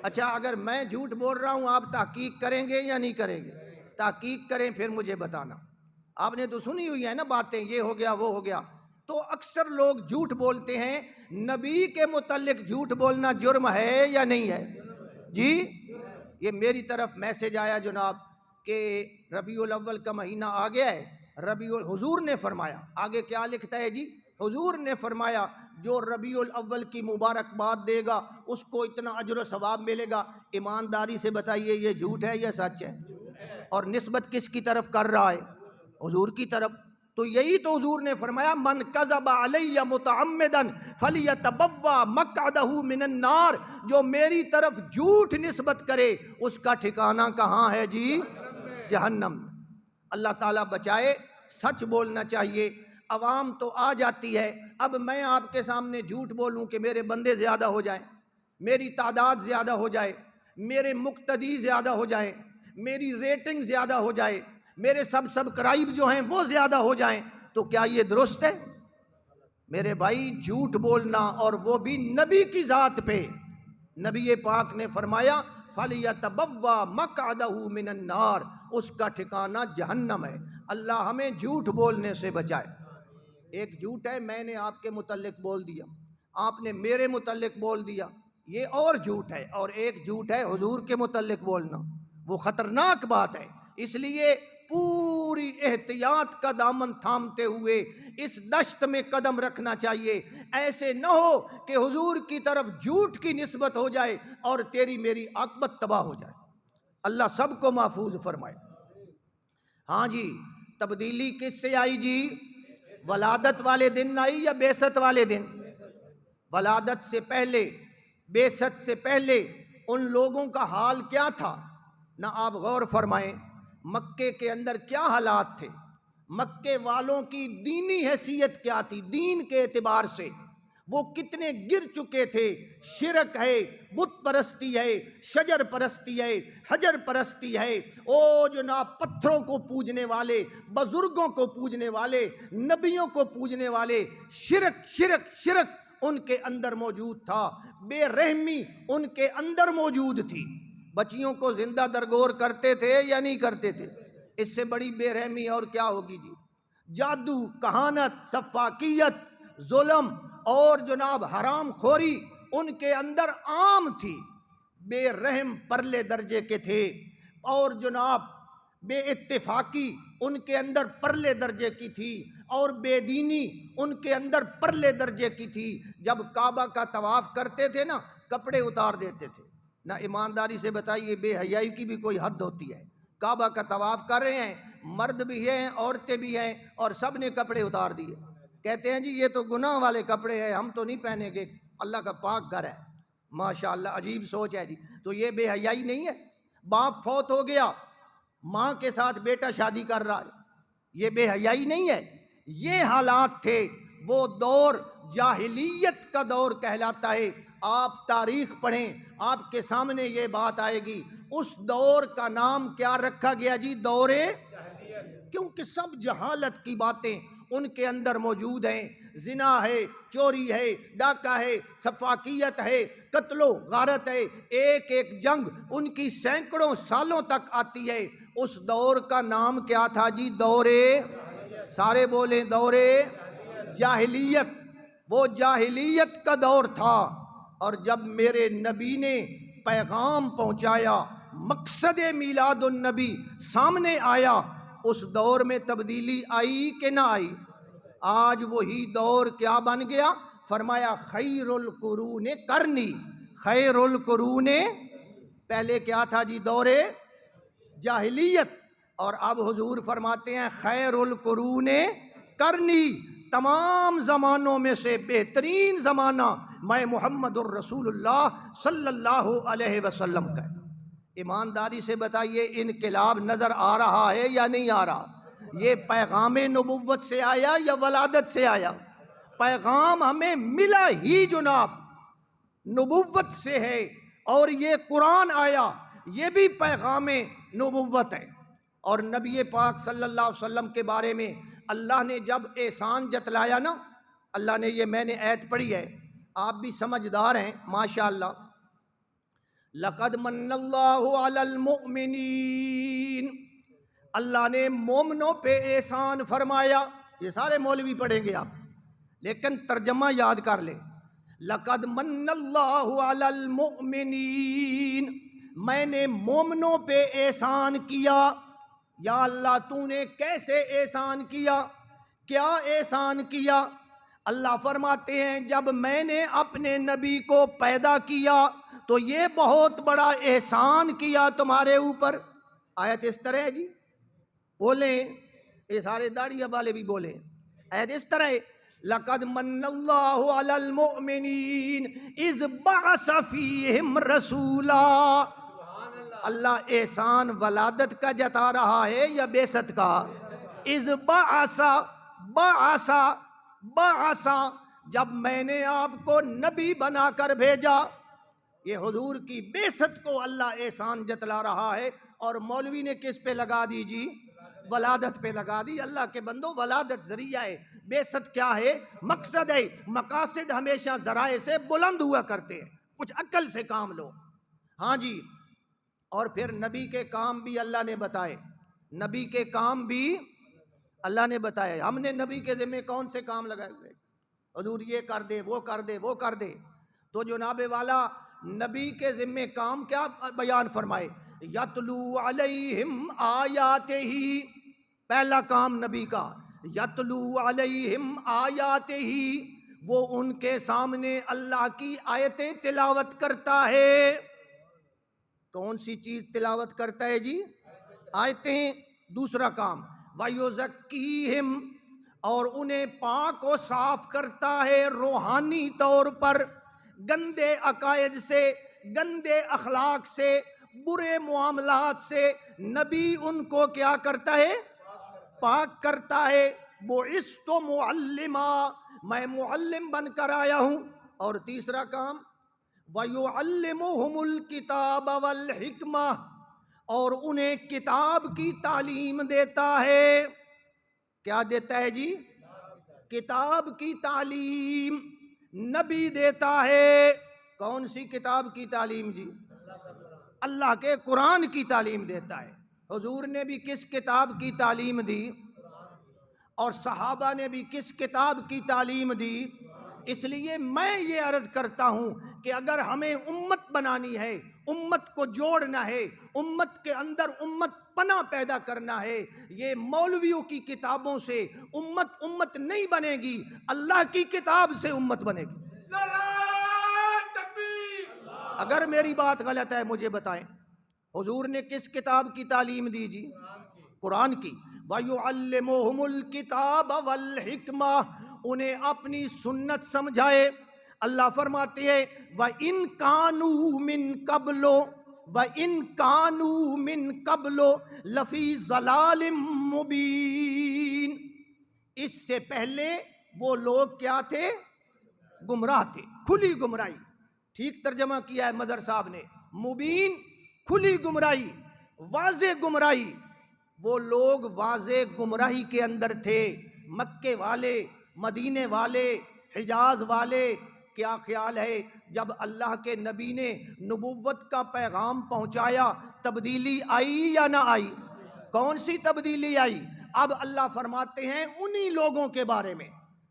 اچھا اگر میں جھوٹ بول رہا ہوں آپ تحقیق کریں گے یا نہیں کریں گے؟ تحقیق کریں پھر مجھے بتانا۔ آپ نے تو سنی ہوئی ہے نا باتیں، یہ ہو گیا وہ ہو گیا۔ تو اکثر لوگ جھوٹ بولتے ہیں، نبی کے متعلق جھوٹ بولنا جرم ہے یا نہیں ہے جی؟ یہ میری طرف میسج آیا جناب کہ ربیع الاول کا مہینہ آ گیا ہے، حضور نے فرمایا، آگے کیا لکھتا ہے جی؟ حضور نے فرمایا جو ربیع الاول کی مبارکباد دے گا اس کو اتنا اجر و ثواب ملے گا۔ ایمانداری سے بتائیے یہ جھوٹ ہے یا سچ ہے؟ اور نسبت کس کی طرف کر رہا ہے؟ حضور کی طرف۔ تو یہی تو حضور نے فرمایا من کذب علی متعمدا فلیتبوا مقعدہ من النار، جو میری طرف جھوٹ نسبت کرے اس کا ٹھکانہ کہاں ہے جی؟ جہنم۔ اللہ تعالیٰ بچائے، سچ بولنا چاہیے۔ عوام تو آ جاتی ہے، اب میں آپ کے سامنے جھوٹ بولوں کہ میرے بندے زیادہ ہو جائیں، میری تعداد زیادہ ہو جائے، میرے مقتدی زیادہ ہو جائیں، میری ریٹنگ زیادہ ہو جائے، میرے سبسکرائب جو ہیں وہ زیادہ ہو جائیں، تو کیا یہ درست ہے؟ میرے بھائی جھوٹ بولنا، اور وہ بھی نبی کی ذات پہ، نبی پاک نے فرمایا فَلْيَتَبَوَّأْ مَقْعَدَهُ مِنَ النَّارِ، اس کا ٹھکانہ جہنم ہے۔ اللہ ہمیں جھوٹ بولنے سے بچائے۔ ایک جھوٹ ہے میں نے آپ کے متعلق بول دیا، آپ نے میرے متعلق بول دیا، یہ اور جھوٹ ہے، اور ایک جھوٹ ہے حضور کے متعلق بولنا، وہ خطرناک بات ہے۔ اس لیے پوری احتیاط کا دامن تھامتے ہوئے اس دشت میں قدم رکھنا چاہیے۔ ایسے نہ ہو کہ حضور کی طرف جھوٹ کی نسبت ہو جائے اور تیری میری عاقبت تباہ ہو جائے۔ اللہ سب کو محفوظ فرمائے۔ ہاں جی، تبدیلی کس سے آئی جی؟ ولادت والے دن آئی یا بعثت والے دن؟ ولادت سے پہلے، بعثت سے پہلے ان لوگوں کا حال کیا تھا؟ نہ آپ غور فرمائیں، مکے کے اندر کیا حالات تھے، مکے والوں کی دینی حیثیت کیا تھی، دین کے اعتبار سے وہ کتنے گر چکے تھے۔ شرک ہے، بت پرستی ہے، شجر پرستی ہے، حجر پرستی ہے، او جناب پتھروں کو پوجنے والے، بزرگوں کو پوجنے والے، نبیوں کو پوجنے والے، شرک شرک شرک ان کے اندر موجود تھا، بے رحمی ان کے اندر موجود تھی۔ بچیوں کو زندہ درگور کرتے تھے یا نہیں کرتے تھے؟ اس سے بڑی بے رحمی اور کیا ہوگی جی؟ جادو، کہانت، سفاکیت، ظلم اور جناب حرام خوری ان کے اندر عام تھی۔ بے رحم پرلے درجے کے تھے، اور جناب بے اتفاقی ان کے اندر پرلے درجے کی تھی، اور بے دینی ان کے اندر پرلے درجے کی تھی۔ جب کعبہ کا طواف کرتے تھے نا، کپڑے اتار دیتے تھے نہ۔ ایمانداری سے بتائیے، بے حیائی کی بھی کوئی حد ہوتی ہے؟ کعبہ کا طواف کر رہے ہیں، مرد بھی ہیں عورتیں بھی ہیں، اور سب نے کپڑے اتار دیے۔ کہتے ہیں جی یہ تو گناہ والے کپڑے ہیں، ہم تو نہیں پہنیں گے، اللہ کا پاک گھر ہے۔ ماشاءاللہ، عجیب سوچ ہے جی۔ تو یہ بے حیائی نہیں ہے؟ باپ فوت ہو گیا، ماں کے ساتھ بیٹا شادی کر رہا ہے، یہ بے حیائی نہیں ہے؟ یہ حالات تھے۔ وہ دور جاہلیت کا دور کہلاتا ہے۔ آپ تاریخ پڑھیں، آپ کے سامنے یہ بات آئے گی۔ اس دور کا نام کیا رکھا گیا جی؟ دور جاہلیت۔ کیونکہ سب جہالت کی باتیں ان کے اندر موجود ہیں۔ زنا ہے، چوری ہے، ڈاکہ ہے، سفاکیت ہے، قتل و غارت ہے، ایک ایک جنگ ان کی سینکڑوں سالوں تک آتی ہے۔ اس دور کا نام کیا تھا جی؟ دور، سارے بولیں، دور جاہلیت۔ وہ جاہلیت کا دور تھا، اور جب میرے نبی نے پیغام پہنچایا، مقصد میلاد النبی سامنے آیا، اس دور میں تبدیلی آئی کہ نہ آئی؟ آج وہی دور کیا بن گیا؟ فرمایا خیر القرون قرنی، خیر القرون۔ پہلے کیا تھا جی؟ دور جاہلیت، اور اب حضور فرماتے ہیں خیر القرون قرنی، تمام زمانوں میں سے بہترین زمانہ میں محمد الرسول اللہ صلی اللہ علیہ وسلم کا ہے۔ ایمانداری سے بتائیے، انقلاب نظر آ رہا ہے یا نہیں آ رہا؟ یہ پیغام نبوت سے آیا یا ولادت سے آیا؟ پیغام ہمیں ملا ہی جناب نبوت سے ہے، اور یہ قرآن آیا، یہ بھی پیغام نبوت ہے۔ اور نبی پاک صلی اللہ علیہ وسلم کے بارے میں اللہ نے جب احسان جتلایا نا، اللہ نے یہ میں نے آیت پڑھی ہے، آپ بھی سمجھدار ہیں ماشاءاللہ۔ لقد من اللہ علی المؤمنین، اللہ نے مومنوں پہ احسان فرمایا۔ یہ سارے مولوی پڑھیں گے آپ، لیکن ترجمہ یاد کر لیں۔ لقد من اللہ علی المؤمنین، میں نے مومنوں پہ احسان کیا۔ یا اللہ تو نے کیسے احسان کیا؟ کیا احسان کیا؟ اللہ فرماتے ہیں جب میں نے اپنے نبی کو پیدا کیا تو یہ بہت بڑا احسان کیا تمہارے اوپر۔ آیت اس طرح ہے جی، بولیں، یہ سارے داڑھیاں والے بھی بولیں، آیت اس طرح ہے، لقد من اللہ علی المؤمنین اذ بعث فیہم رسولا۔ اللہ احسان ولادت کا جتا رہا ہے یا بعثت کا؟ اذ بعث، بعث، بعث، جب میں نے آپ کو نبی بنا کر بھیجا۔ یہ حضور کی بعثت کو اللہ احسان جتلا رہا ہے، اور مولوی نے کس پہ لگا دی جی؟ ولادت پہ لگا دی۔ اللہ کے بندو، ولادت ذریعہ ہے، بعثت کیا ہے؟ مقصد ہے۔ مقاصد ہمیشہ ذرائع سے بلند ہوا کرتے ہیں، کچھ عقل سے کام لو۔ ہاں جی، اور پھر نبی کے کام بھی اللہ نے بتائے، نبی کے کام بھی اللہ نے بتائے۔ ہم نے نبی کے ذمہ کون سے کام لگائے ہوئے؟ حضور یہ کر دے، وہ کر دے، وہ کر دے۔ تو جناب والا نبی کے ذمہ کام کیا بیان فرمائے؟ یتلو علیہم آیاتہ، پہلا کام نبی کا، یتلو علیہم آیاتہ، وہ ان کے سامنے اللہ کی آیتیں تلاوت کرتا ہے۔ کون سی چیز تلاوت کرتا ہے جی؟ آیتیں۔ دوسرا کام وَيُزَكِّيهِمْ، اور انہیں پاک و صاف کرتا ہے روحانی طور پر، گندے عقائد سے، گندے اخلاق سے، برے معاملات سے نبی ان کو کیا کرتا ہے؟ پاک کرتا ہے۔ بُعِثْتُ مُعَلِّمًا، میں معلم بن کر آیا ہوں۔ اور تیسرا کام وَيُعَلِّمُهُمُ الْكِتَابَ وَالْحِكْمَةَ، اور انہیں کتاب کی تعلیم دیتا ہے۔ کیا دیتا ہے جی؟ کتاب کی تعلیم۔ نبی دیتا ہے۔ کون سی کتاب کی تعلیم جی؟ اللہ کے قرآن کی تعلیم دیتا ہے۔ حضور نے بھی کس کتاب کی تعلیم دی؟ اور صحابہ نے بھی کس کتاب کی تعلیم دی؟ اس لیے میں یہ عرض کرتا ہوں کہ اگر ہمیں امت بنانی ہے، امت کو جوڑنا ہے، امت کے اندر امت پناہ پیدا کرنا ہے، یہ مولویوں کی کتابوں سے امت نہیں بنے گی، اللہ کی کتاب سے امت بنے گی۔ اگر میری بات غلط ہے مجھے بتائیں۔ حضور نے کس کتاب کی تعلیم دی جی؟ قرآن کی۔ وَيُعَلِّمُهُمُ الْكِتَابَ وَالْحِكْمَةَ، انہیں اپنی سنت سمجھائے۔ اللہ فرماتے ہیں وَإِن كَانُوا مِن قَبْلُ وَإِن كَانُوا مِن قَبْلُ لَفِي ضَلَالٍ مُبِينٍ، اس سے پہلے وہ لوگ کیا تھے؟ گمراہ تھے، کھلی گمراہی۔ ٹھیک ترجمہ کیا ہے مدر صاحب نے، مبین کھلی گمراہی، واضح گمراہی۔ وہ لوگ واضح گمراہی کے اندر تھے، مکے والے، مدینے والے، حجاز والے۔ کیا خیال ہے جب اللہ کے نبی نے نبوت کا پیغام پہنچایا تبدیلی آئی یا نہ آئی؟ کون سی تبدیلی آئی؟ اب اللہ فرماتے ہیں انہی لوگوں کے بارے میں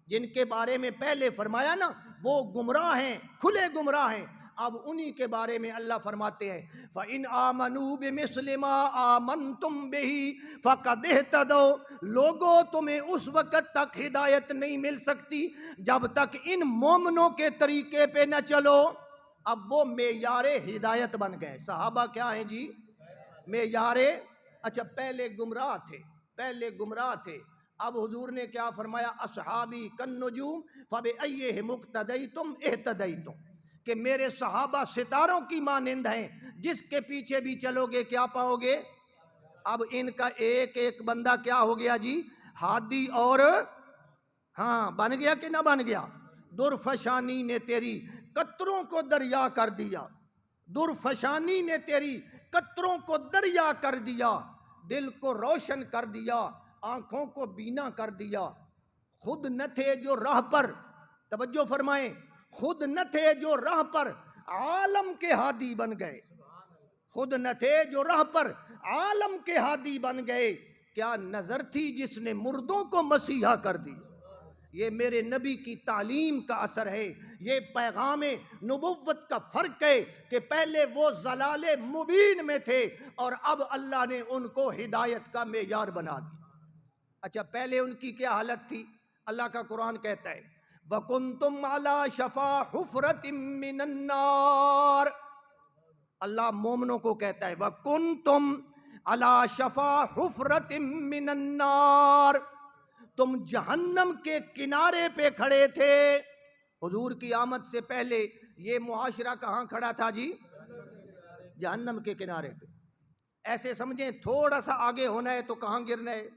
جن کے بارے میں پہلے فرمایا نا وہ گمراہ ہیں، کھلے گمراہ ہیں، اب انہی کے بارے میں اللہ فرماتے ہیں فَإِنْ آمَنُوا بِمِثْلِ مَا آمَنْتُمْ بِهِ فَقَدْ اهْتَدَوْا، لوگوں تمہیں اس وقت تک ہدایت نہیں مل سکتی جب تک ان مومنوں کے طریقے پہ نہ چلو۔ اب وہ معیار ہدایت بن گئے۔ صحابہ کیا ہیں جی؟ معیار۔ اچھا پہلے گمراہ تھے، پہلے گمراہ تھے، اب حضور نے کیا فرمایا؟ اصحابی کالنجوم فبأیہم اقتدیتم اہتدیتم، کہ میرے صحابہ ستاروں کی مانند ہیں، جس کے پیچھے بھی چلو گے کیا پاؤ گے؟ اب ان کا ایک ایک بندہ کیا ہو گیا جی؟ ہادی اور ہاں بن گیا کہ نہ بن گیا؟ درفشانی نے تیری قطروں کو دریا کر دیا، درفشانی نے تیری قطروں کو دریا کر دیا، دل کو روشن کر دیا، آنکھوں کو بینا کر دیا۔ خود نہ تھے جو راہ پر، توجہ فرمائیں، خود نہ تھے جو راہ پر عالم کے ہادی بن گئے، خود نہ تھے جو راہ پر عالم کے ہادی بن گئے۔ کیا نظر تھی جس نے مردوں کو مسیحا کر دی؟ یہ میرے نبی کی تعلیم کا اثر ہے، یہ پیغام نبوت کا فرق ہے کہ پہلے وہ ضلال مبین میں تھے اور اب اللہ نے ان کو ہدایت کا معیار بنا دیا۔ اچھا پہلے ان کی کیا حالت تھی؟ اللہ کا قرآن کہتا ہے وَكُنْتُمْ عَلَى شَفَا حُفْرَةٍ مِّنَ النَّارِ، اللہ مومنوں کو کہتا ہے وَكُنْتُمْ عَلَى شَفَا حُفْرَةٍ مِّنَ النَّارِ، تم جہنم کے کنارے پہ کھڑے تھے۔ حضور کی آمد سے پہلے یہ معاشرہ کہاں کھڑا تھا جی؟ جہنم کے کنارے پہ۔ ایسے سمجھیں تھوڑا سا آگے ہونا ہے تو کہاں گرنا ہے؟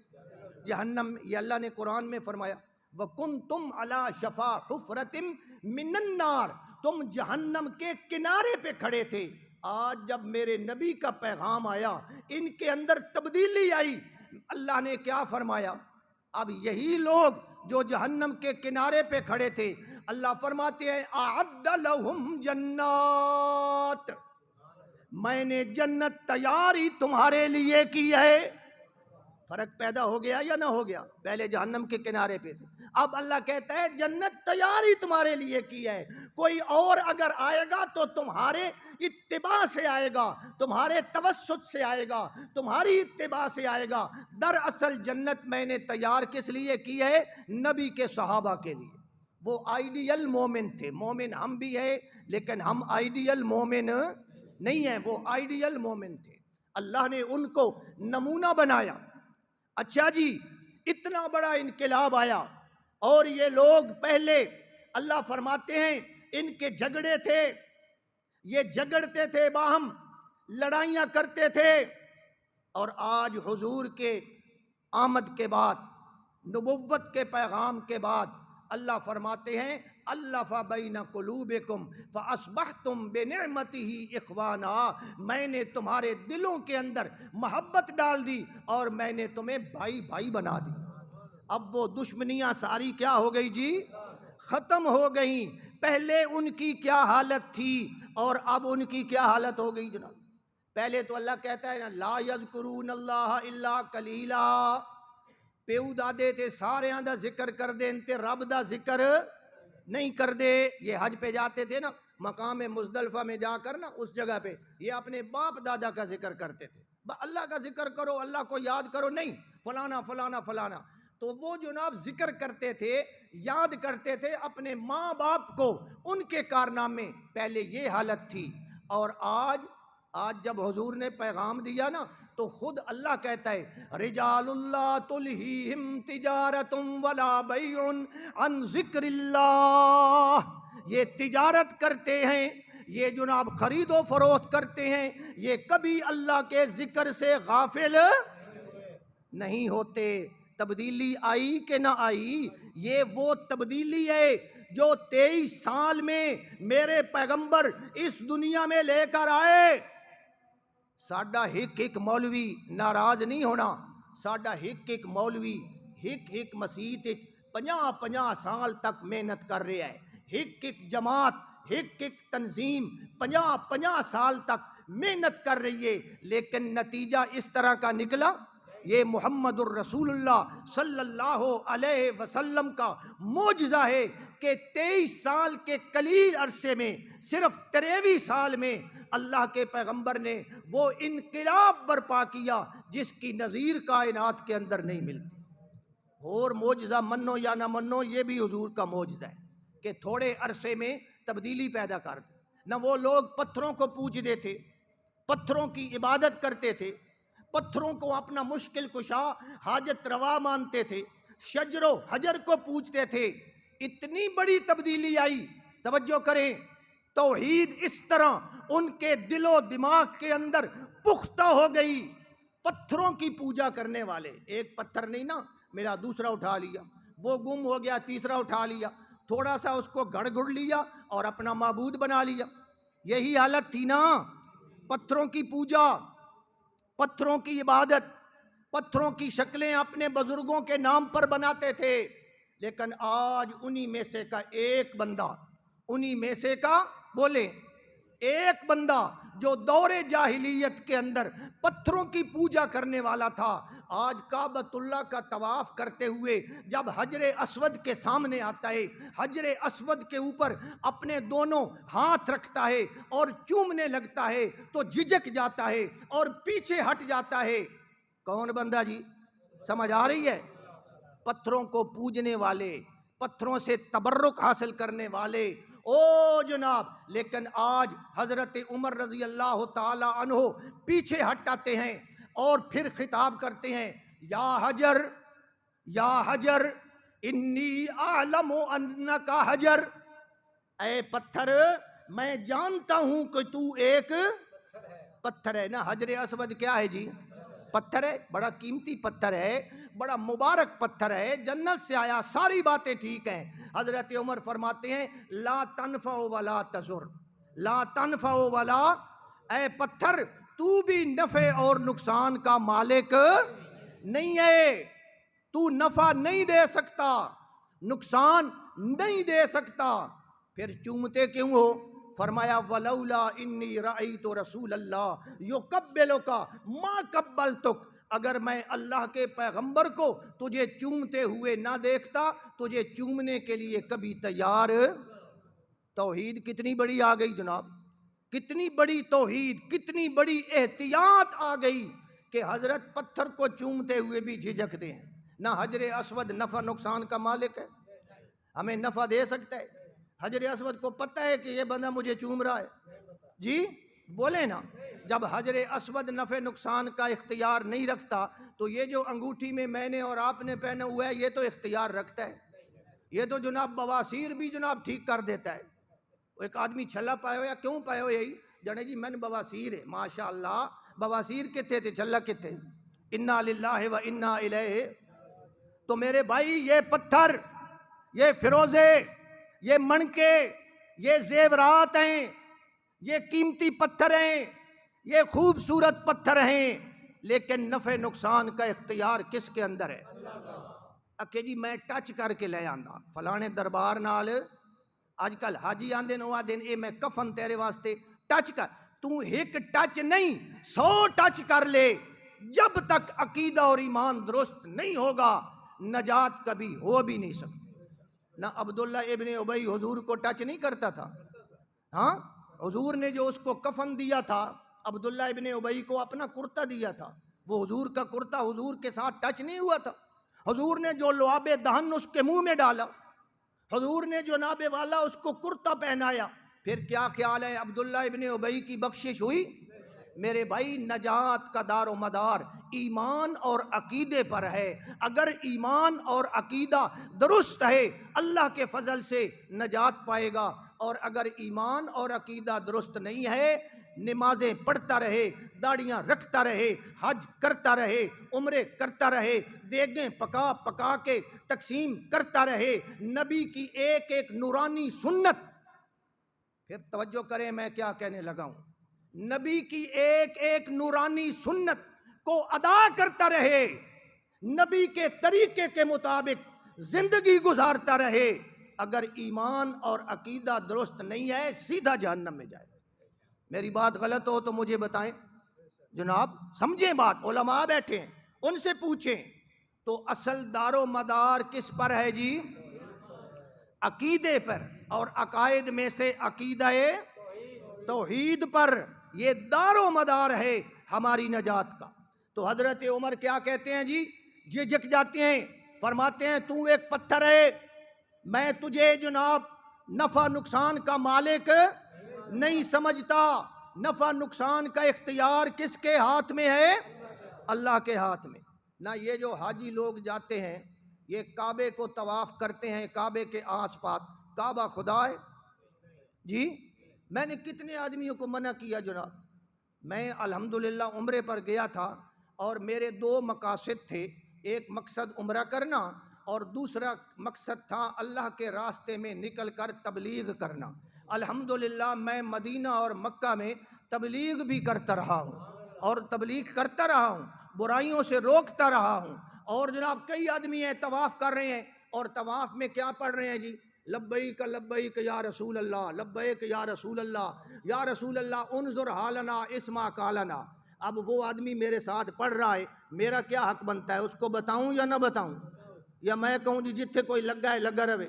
جہنم۔ یہ اللہ نے قرآن میں فرمایا وَكُنْتُمْ عَلَى شَفَا حُفْرَةٍ مِّنَ النَّارِ، تم جہنم کے کنارے پہ کھڑے تھے۔ آج جب میرے نبی کا پیغام آیا، ان کے اندر تبدیلی آئی، اللہ نے کیا فرمایا؟ اب یہی لوگ جو جہنم کے کنارے پہ کھڑے تھے، اللہ فرماتے ہیں اعد لہم جنات، میں نے جنت تیاری تمہارے لیے کی ہے۔ فرق پیدا ہو گیا یا نہ ہو گیا؟ پہلے جہنم کے کنارے پہ تھے، اب اللہ کہتا ہے جنت تیاری تمہارے لیے کی ہے، کوئی اور اگر آئے گا تو تمہارے اتباع سے آئے گا، تمہارے توسط سے آئے گا، تمہاری اتباع سے آئے گا۔ دراصل جنت میں نے تیار کس لیے کی ہے؟ نبی کے صحابہ کے لیے۔ وہ آئیڈیل مومن تھے، مومن ہم بھی ہیں لیکن ہم آئیڈیل مومن نہیں ہیں، وہ آئیڈیل مومن تھے، اللہ نے ان کو نمونہ بنایا۔ اچھا جی اتنا بڑا انقلاب آیا اور یہ لوگ پہلے اللہ فرماتے ہیں ان کے جھگڑے تھے، یہ جھگڑتے تھے، باہم لڑائیاں کرتے تھے، اور آج حضور کے آمد کے بعد، نبوت کے پیغام کے بعد اللہ فرماتے ہیں الف بین قلوبکم فاصبحتم بنعمتہ اخوانا، میں نے تمہارے دلوں کے اندر محبت ڈال دی اور میں نے تمہیں بھائی بھائی بنا دی۔ اب وہ دشمنیاں ساری کیا ہو گئی جی؟ ختم ہو گئیں۔ پہلے ان کی کیا حالت تھی اور اب ان کی کیا حالت ہو گئی جناب؟ پہلے تو اللہ کہتا ہے نا لا یذکرون اللہ الا قلیلا، پیو دادے تے سارے دا ذکر کر دے انتے رب دا ذکر نہیں کر دے۔ یہ حج پہ جاتے تھے نا، مقام مزدلفہ میں جا کر نا اس جگہ پہ یہ اپنے باپ دادا کا ذکر کرتے تھے، اللہ کا ذکر کرو، اللہ کو یاد کرو نہیں، فلانا فلانا فلانا۔ تو وہ جناب ذکر کرتے تھے، یاد کرتے تھے اپنے ماں باپ کو، ان کے کارنامے۔ پہلے یہ حالت تھی۔ اور آج جب حضور نے پیغام دیا نا تو خود اللہ کہتا ہے رجال اللہ تلہیہم تجارت ولا بیع عن ذکر اللہ، یہ تجارت کرتے ہیں، یہ جناب خرید و فروخت کرتے ہیں، یہ کبھی اللہ کے ذکر سے غافل نہیں ہوتے۔ تبدیلی آئی کہ نہ آئی؟ یہ وہ تبدیلی ہے جو 23 سال میں میرے پیغمبر اس دنیا میں لے کر آئے۔ ساڈا ہک مولوی ناراض نہیں ہونا، ساڈا ہک مولوی ہک مسیت 50 سال تک محنت کر رہا ہے، ہک جماعت ہک تنظیم 50 سال تک محنت کر رہی ہے، لیکن نتیجہ اس طرح کا نکلا۔ یہ محمد الرسول اللہ صلی اللہ علیہ وسلم کا معجزہ ہے کہ 23 سال کے قلیل عرصے میں، صرف 23 سال میں اللہ کے پیغمبر نے وہ انقلاب برپا کیا جس کی نظیر کائنات کے اندر نہیں ملتی۔ اور معجزہ منو یا نہ منو، یہ بھی حضور کا معجزہ ہے کہ تھوڑے عرصے میں تبدیلی پیدا کر دے۔ نہ وہ لوگ پتھروں کو پوجتے تھے، پتھروں کی عبادت کرتے تھے، پتھروں کو اپنا مشکل کشا حاجت روا مانتے تھے، شجر و حجر کو پوجتے تھے۔ اتنی بڑی تبدیلی آئی، توجہ کریں، توحید اس طرح ان کے دل و دماغ کے اندر پختہ ہو گئی۔ پتھروں کی پوجا کرنے والے، ایک پتھر نہیں نا میرا، دوسرا اٹھا لیا، وہ گم ہو گیا، تیسرا اٹھا لیا، تھوڑا سا اس کو گڑ گڑ لیا اور اپنا معبود بنا لیا۔ یہی حالت تھی نا، پتھروں کی پوجا، پتھروں کی عبادت، پتھروں کی شکلیں اپنے بزرگوں کے نام پر بناتے تھے۔ لیکن آج انہی میں سے کا ایک بندہ، انہی میں سے کا بولے ایک بندہ جو دور جاہلیت کے اندر پتھروں کی پوجا کرنے والا تھا، آج کعبۃ اللہ کا طواف کرتے ہوئے جب حجر اسود کے سامنے آتا ہے، حجر اسود کے اوپر اپنے دونوں ہاتھ رکھتا ہے اور چومنے لگتا ہے تو جھجک جاتا ہے اور پیچھے ہٹ جاتا ہے۔ کون بندہ جی؟ سمجھ آ رہی ہے؟ پتھروں کو پوجنے والے، پتھروں سے تبرک حاصل کرنے والے، او جناب۔ لیکن آج حضرت عمر رضی اللہ تعالی عنہ پیچھے ہٹاتے ہیں اور پھر خطاب کرتے ہیں یا حجر، یا حجر انی اعلم انک حجر، اے پتھر میں جانتا ہوں کہ تو ایک پتھر ہے نا۔ حجر اسود کیا ہے جی؟ پتھر ہے، بڑا قیمتی پتھر ہے، بڑا مبارک پتھر ہے، جنت سے آیا، ساری باتیں ٹھیک ہیں۔ حضرت عمر فرماتے ہیں لا تنفع ولا تضر، لا تنفع ولا، اے پتھر تو بھی نفع اور نقصان کا مالک نہیں ہے، تو نفع نہیں دے سکتا، نقصان نہیں دے سکتا، پھر چومتے کیوں ہو؟ فرمایا ولولا انی رأیت رسول اللہ یقبلک ما قبلتک، اگر میں اللہ کے پیغمبر کو تجھے چومتے ہوئے نہ دیکھتا تجھے چومنے کے لیے کبھی تیار۔ توحید کتنی بڑی آ گئی جناب، کتنی بڑی توحید، کتنی بڑی احتیاط آ گئی کہ حضرت پتھر کو چومتے ہوئے بھی جھجکتے ہیں۔ نہ حجر اسود نفع نقصان کا مالک ہے، ہمیں نفع دے سکتا ہے؟ حجر اسود کو پتہ ہے کہ یہ بندہ مجھے چوم رہا ہے جی؟ بولے نا، جب حجر اسود نفع نقصان کا اختیار نہیں رکھتا تو یہ جو انگوٹھی میں نے اور آپ نے پہنا ہوا ہے یہ تو اختیار رکھتا ہے، یہ تو جناب بواسیر بھی جناب ٹھیک کر دیتا ہے۔ ایک آدمی چھلا پائے ہو یا کیوں پائے ہو یہی جانے جی میں نے بواسیر ہے، ماشاءاللہ بواسیر کتے تھے چھلا کتے، انا للہ و انا الیہ۔ تو میرے بھائی یہ پتھر، یہ فیروزے، یہ منکے، یہ زیورات ہیں، یہ قیمتی پتھر ہیں، یہ خوبصورت پتھر ہیں، لیکن نفع نقصان کا اختیار کس کے اندر ہے؟ کہ جی میں ٹچ کر کے لے آندا فلانے دربار نال اج کل حاجی آندے نو آدن اے میں کفن تیرے واسطے ٹچ کر، تو ایک ٹچ نہیں 100 ٹچ کر لے، جب تک عقیدہ اور ایمان درست نہیں ہوگا نجات کبھی ہو بھی نہیں سکتی۔ نہ عبداللہ ابن ابی حضور کو ٹچ نہیں کرتا تھا، ہاں حضور نے جو اس کو کفن دیا تھا، عبداللہ ابن ابی کو اپنا کرتا دیا تھا، وہ حضور کا کرتا حضور کے ساتھ ٹچ نہیں ہوا تھا۔ حضور نے جو لعاب دہن اس کے منہ میں ڈالا، حضور نے جو ناب والا اس کو کرتا پہنایا، پھر کیا خیال ہے عبداللہ ابن ابی کی بخشش ہوئی؟ میرے بھائی نجات کا دار و مدار ایمان اور عقیدے پر ہے، اگر ایمان اور عقیدہ درست ہے اللہ کے فضل سے نجات پائے گا، اور اگر ایمان اور عقیدہ درست نہیں ہے نمازیں پڑھتا رہے، داڑیاں رکھتا رہے، حج کرتا رہے، عمرے کرتا رہے، دیگیں پکا پکا کے تقسیم کرتا رہے، نبی کی ایک ایک نورانی سنت، پھر توجہ کریں میں کیا کہنے لگا ہوں، نبی کی ایک ایک نورانی سنت کو ادا کرتا رہے، نبی کے طریقے کے مطابق زندگی گزارتا رہے، اگر ایمان اور عقیدہ درست نہیں ہے سیدھا جہنم میں جائے۔ میری بات غلط ہو تو مجھے بتائیں جناب، سمجھیں بات، علماء بیٹھے ہیں ان سے پوچھیں۔ تو اصل دار و مدار کس پر ہے جی؟ عقیدے پر، اور عقائد میں سے عقیدہ توحید پر، یہ دار و مدار ہے ہماری نجات کا۔ تو حضرت عمر کیا کہتے ہیں جی، جھک جاتے ہیں، فرماتے ہیں تو ایک پتھر ہے، میں تجھے جناب نفع نقصان کا مالک نہیں سمجھتا، نفع نقصان کا اختیار کس کے ہاتھ میں ہے؟ اللہ کے ہاتھ میں۔ نہ یہ جو حاجی لوگ جاتے ہیں یہ کعبے کو طواف کرتے ہیں، کعبے کے آس پاس، کعبہ خدا ہے جی؟ میں نے کتنے آدمیوں کو منع کیا جناب، میں الحمدللہ عمرے پر گیا تھا اور میرے 2 مقاصد تھے، ایک مقصد عمرہ کرنا اور دوسرا مقصد تھا اللہ کے راستے میں نکل کر تبلیغ کرنا۔ الحمدللہ میں مدینہ اور مکہ میں تبلیغ بھی کرتا رہا ہوں، اور تبلیغ کرتا رہا ہوں، برائیوں سے روکتا رہا ہوں، اور جناب کئی آدمی ہیں طواف کر رہے ہیں اور طواف میں کیا پڑھ رہے ہیں جی، لبیک لبیک یا رسول اللہ، لبیک یا رسول اللہ، یا رسول اللہ انظر حالنا اسما کالنا۔ اب وہ آدمی میرے ساتھ پڑھ رہا ہے، میرا کیا حق بنتا ہے، اس کو بتاؤں یا نہ بتاؤں؟ یا میں کہوں جی جتھے کوئی لگا ہے لگا رہے،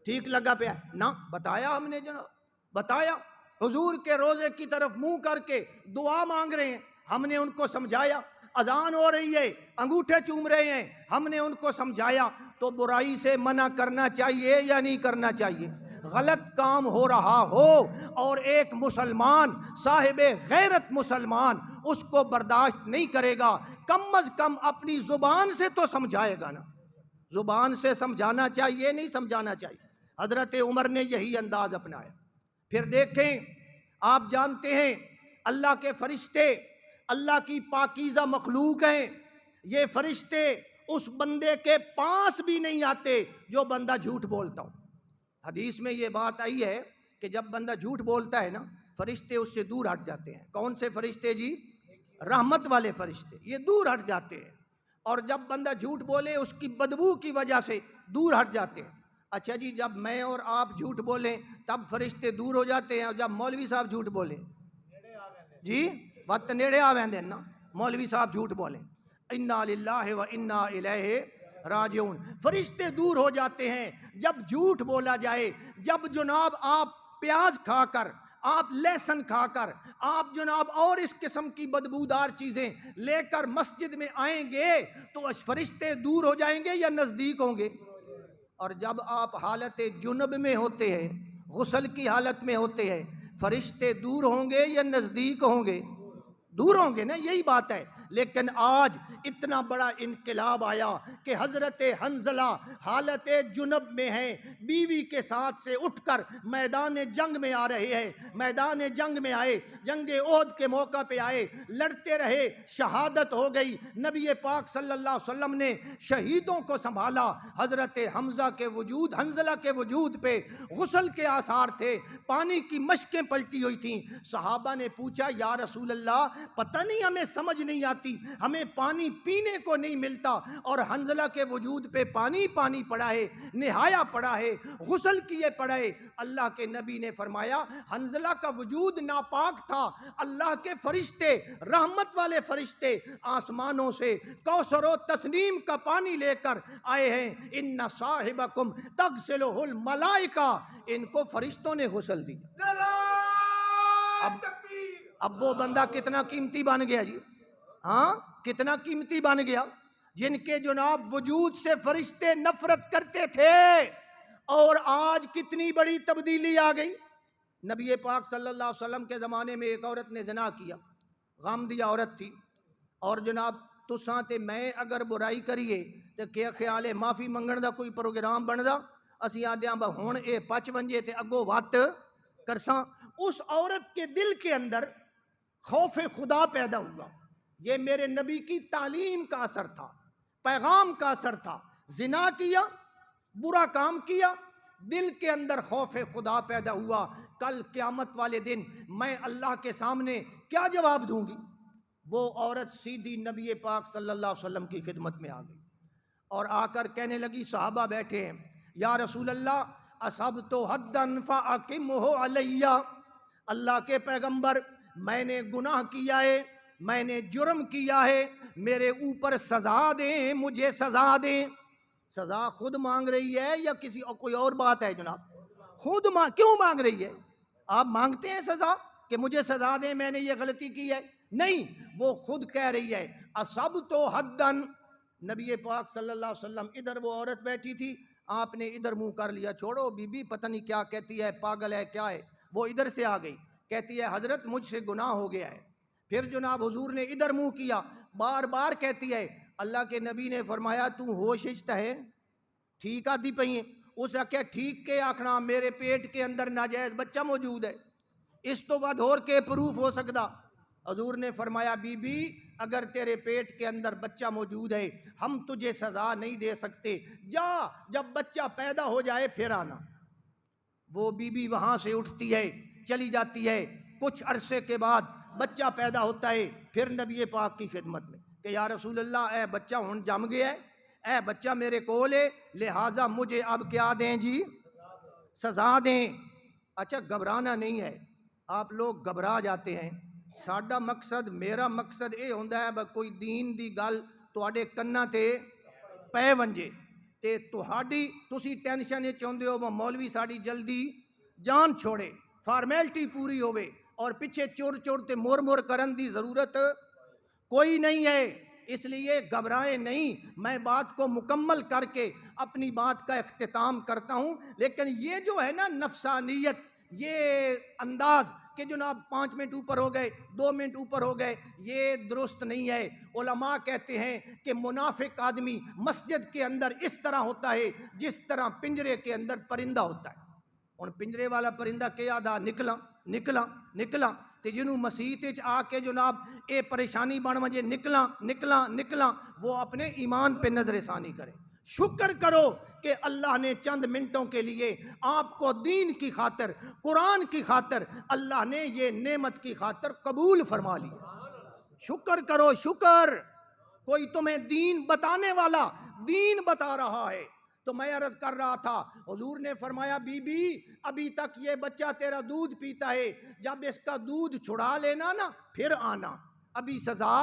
ٹھیک لگا پیا؟ نہ، بتایا ہم نے جناب، بتایا، حضور کے روزے کی طرف منہ کر کے دعا مانگ رہے ہیں، ہم نے ان کو سمجھایا، اذان ہو رہی ہے انگوٹھے چوم رہے ہیں، ہم نے ان کو سمجھایا۔ تو برائی سے منع کرنا چاہیے یا نہیں کرنا چاہیے؟ غلط کام ہو رہا ہو اور ایک مسلمان صاحب غیرت مسلمان اس کو برداشت نہیں کرے گا، کم از کم اپنی زبان سے تو سمجھائے گا نا، زبان سے سمجھانا چاہیے نہیں سمجھانا چاہیے؟ حضرت عمر نے یہی انداز اپنایا۔ پھر دیکھیں، آپ جانتے ہیں اللہ کے فرشتے اللہ کی پاکیزہ مخلوق ہیں، یہ فرشتے اس بندے کے پاس بھی نہیں آتے جو بندہ جھوٹ بولتا ہو۔ حدیث میں یہ بات آئی ہے کہ جب بندہ جھوٹ بولتا ہے نا فرشتے اس سے دور ہٹ جاتے ہیں۔ کون سے فرشتے جی؟ رحمت والے فرشتے، یہ دور ہٹ جاتے ہیں، اور جب بندہ جھوٹ بولے اس کی بدبو کی وجہ سے دور ہٹ جاتے ہیں۔ اچھا جی، جب میں اور آپ جھوٹ بولیں تب فرشتے دور ہو جاتے ہیں، اور جب مولوی صاحب جھوٹ بولیں جی وقت نیڑے آویں دین نا، مولوی صاحب جھوٹ بولیں، انا للہ و انا الیہ راجعون، فرشتے دور ہو جاتے ہیں جب جھوٹ بولا جائے۔ جب جناب آپ پیاز کھا کر، آپ لہسن کھا کر، آپ جناب اور اس قسم کی بدبودار چیزیں لے کر مسجد میں آئیں گے تو فرشتے دور ہو جائیں گے یا نزدیک ہوں گے؟ اور جب آپ حالت جنب میں ہوتے ہیں، غسل کی حالت میں ہوتے ہیں، فرشتے دور ہوں گے یا نزدیک ہوں گے؟ دور ہوں گے نا، یہی بات ہے۔ لیکن آج اتنا بڑا انقلاب آیا کہ حضرت حنظلہ حالت جنب میں ہیں، بیوی کے ساتھ سے اٹھ کر میدان جنگ میں آ رہے ہیں، میدان جنگ میں آئے، جنگ احد کے موقع پہ آئے، لڑتے رہے، شہادت ہو گئی، نبی پاک صلی اللہ علیہ وسلم نے شہیدوں کو سنبھالا۔ حضرت حنظلہ کے وجود پہ غسل کے آثار تھے، پانی کی مشکیں پلٹی ہوئی تھیں۔ صحابہ نے پوچھا یا رسول اللہ پتہ نہیں ہمیں سمجھ نہیں آتی، ہمیں پانی پینے کو نہیں ملتا، اور حنظلہ کے وجود پہ پانی پانی پڑا ہے، نہایا پڑا ہے، غسل کیے پڑا ہے۔ اللہ کے نبی نے فرمایا حنظلہ کا وجود ناپاک تھا، اللہ کے فرشتے، رحمت والے فرشتے آسمانوں سے کوثر و تسنیم کا پانی لے کر آئے ہیں۔ ان صاحبکم تغسلہ الملائکہ، ان کو فرشتوں نے غسل دیا۔ اب وہ بندہ کتنا قیمتی بن گیا جی، ہاں کتنا قیمتی بن گیا، جن کے جناب وجود سے فرشتے نفرت کرتے تھے، اور آج کتنی بڑی تبدیلی آ گئی۔ نبی پاک صلی اللہ علیہ وسلم کے زمانے میں ایک عورت نے زنا کیا، غام دیا عورت تھی، اور جناب تساں تے میں اگر برائی کریے تو کیا خیال ہے معافی منگن دا کوئی پروگرام بندا؟ اسی آدھیاں با ہون اے پچ ونجے تے اگو وات کرساں۔ اس عورت کے دل کے اندر خوف خدا پیدا ہوا، یہ میرے نبی کی تعلیم کا اثر تھا، پیغام کا اثر تھا۔ زنا کیا، برا کام کیا، دل کے اندر خوف خدا پیدا ہوا، کل قیامت والے دن میں اللہ کے سامنے کیا جواب دوں گی؟ وہ عورت سیدھی نبی پاک صلی اللہ علیہ وسلم کی خدمت میں آ گئی، اور آ کر کہنے لگی، صحابہ بیٹھے ہیں، یا رسول اللہ اصبت حدا فاقمہ علیہ، اللہ کے پیغمبر میں نے گناہ کیا ہے، میں نے جرم کیا ہے، میرے اوپر سزا دیں، مجھے سزا دیں۔ سزا خود مانگ رہی ہے یا کسی اور کوئی اور بات ہے جناب؟ خود کیوں مانگ رہی ہے؟ آپ مانگتے ہیں سزا کہ مجھے سزا دیں، میں نے یہ غلطی کی ہے؟ نہیں، وہ خود کہہ رہی ہے اصبت حدا۔ نبی پاک صلی اللہ علیہ وسلم، ادھر وہ عورت بیٹھی تھی، آپ نے ادھر منہ کر لیا، چھوڑو بی بی پتہ نہیں کیا کہتی ہے، پاگل ہے کیا ہے۔ وہ ادھر سے آ گئی، کہتی ہے حضرت مجھ سے گناہ ہو گیا ہے۔ پھر جناب حضور نے ادھر منہ کیا، بار بار کہتی ہے۔ اللہ کے نبی نے فرمایا تو ہوش اچتا ہے، ٹھیک آدھی پہیے؟ اس آکھیا ٹھیک کے آکھنا، میرے پیٹ کے اندر ناجائز بچہ موجود ہے، اس تو ود اور کے پروف ہو سکتا۔ حضور نے فرمایا بی بی اگر تیرے پیٹ کے اندر بچہ موجود ہے ہم تجھے سزا نہیں دے سکتے، جا جب بچہ پیدا ہو جائے پھر آنا۔ وہ بی بی وہاں سے اٹھتی ہے، چلی جاتی ہے، کچھ عرصے کے بعد بچہ پیدا ہوتا ہے، پھر نبی پاک کی خدمت میں کہ یا رسول اللہ اے بچہ ہن جم گیا ہے، اے بچہ میرے کول ہے، لہٰذا مجھے اب کیا دیں جی؟ سزا دیں۔ اچھا گھبرانا نہیں ہے، آپ لوگ گھبرا جاتے ہیں، ساڈا مقصد، میرا مقصد یہ ہوتا ہے کوئی دین دی گل تواڈے کناں تے پے ونجے تے تسی ٹینشن چاہتے ہو وہ مولوی ساڈی جلدی جان چھوڑے، فارمیلٹی پوری ہوئے، اور پیچھے چور چور تے مور مور کرن دی ضرورت کوئی نہیں ہے۔ اس لیے گھبرائیں نہیں، میں بات کو مکمل کر کے اپنی بات کا اختتام کرتا ہوں۔ لیکن یہ جو ہے نا نفسانیت، یہ انداز کہ جناب 5 منٹ اوپر ہو گئے، 2 منٹ اوپر ہو گئے، یہ درست نہیں ہے۔ علماء کہتے ہیں کہ منافق آدمی مسجد کے اندر اس طرح ہوتا ہے جس طرح پنجرے کے اندر پرندہ ہوتا ہے۔ اور پنجرے والا پرندہ کیا دا نکلا نکلا نکلا تے جنوں مسیح آ کے جناب اے پریشانی بن وجے نکلا نکلا نکلا، وہ اپنے ایمان پہ نظر ثانی کرے۔ شکر کرو کہ اللہ نے چند منٹوں کے لیے آپ کو دین کی خاطر، قرآن کی خاطر، اللہ نے یہ نعمت کی خاطر قبول فرما لی۔ شکر کرو، شکر۔ کوئی تمہیں دین بتانے والا دین بتا رہا ہے۔ تو میں عرض کر رہا تھا، حضور نے فرمایا بی بی ابھی تک یہ بچہ تیرا دودھ پیتا ہے، جب اس کا دودھ چھڑا لینا نا پھر آنا، ابھی سزا۔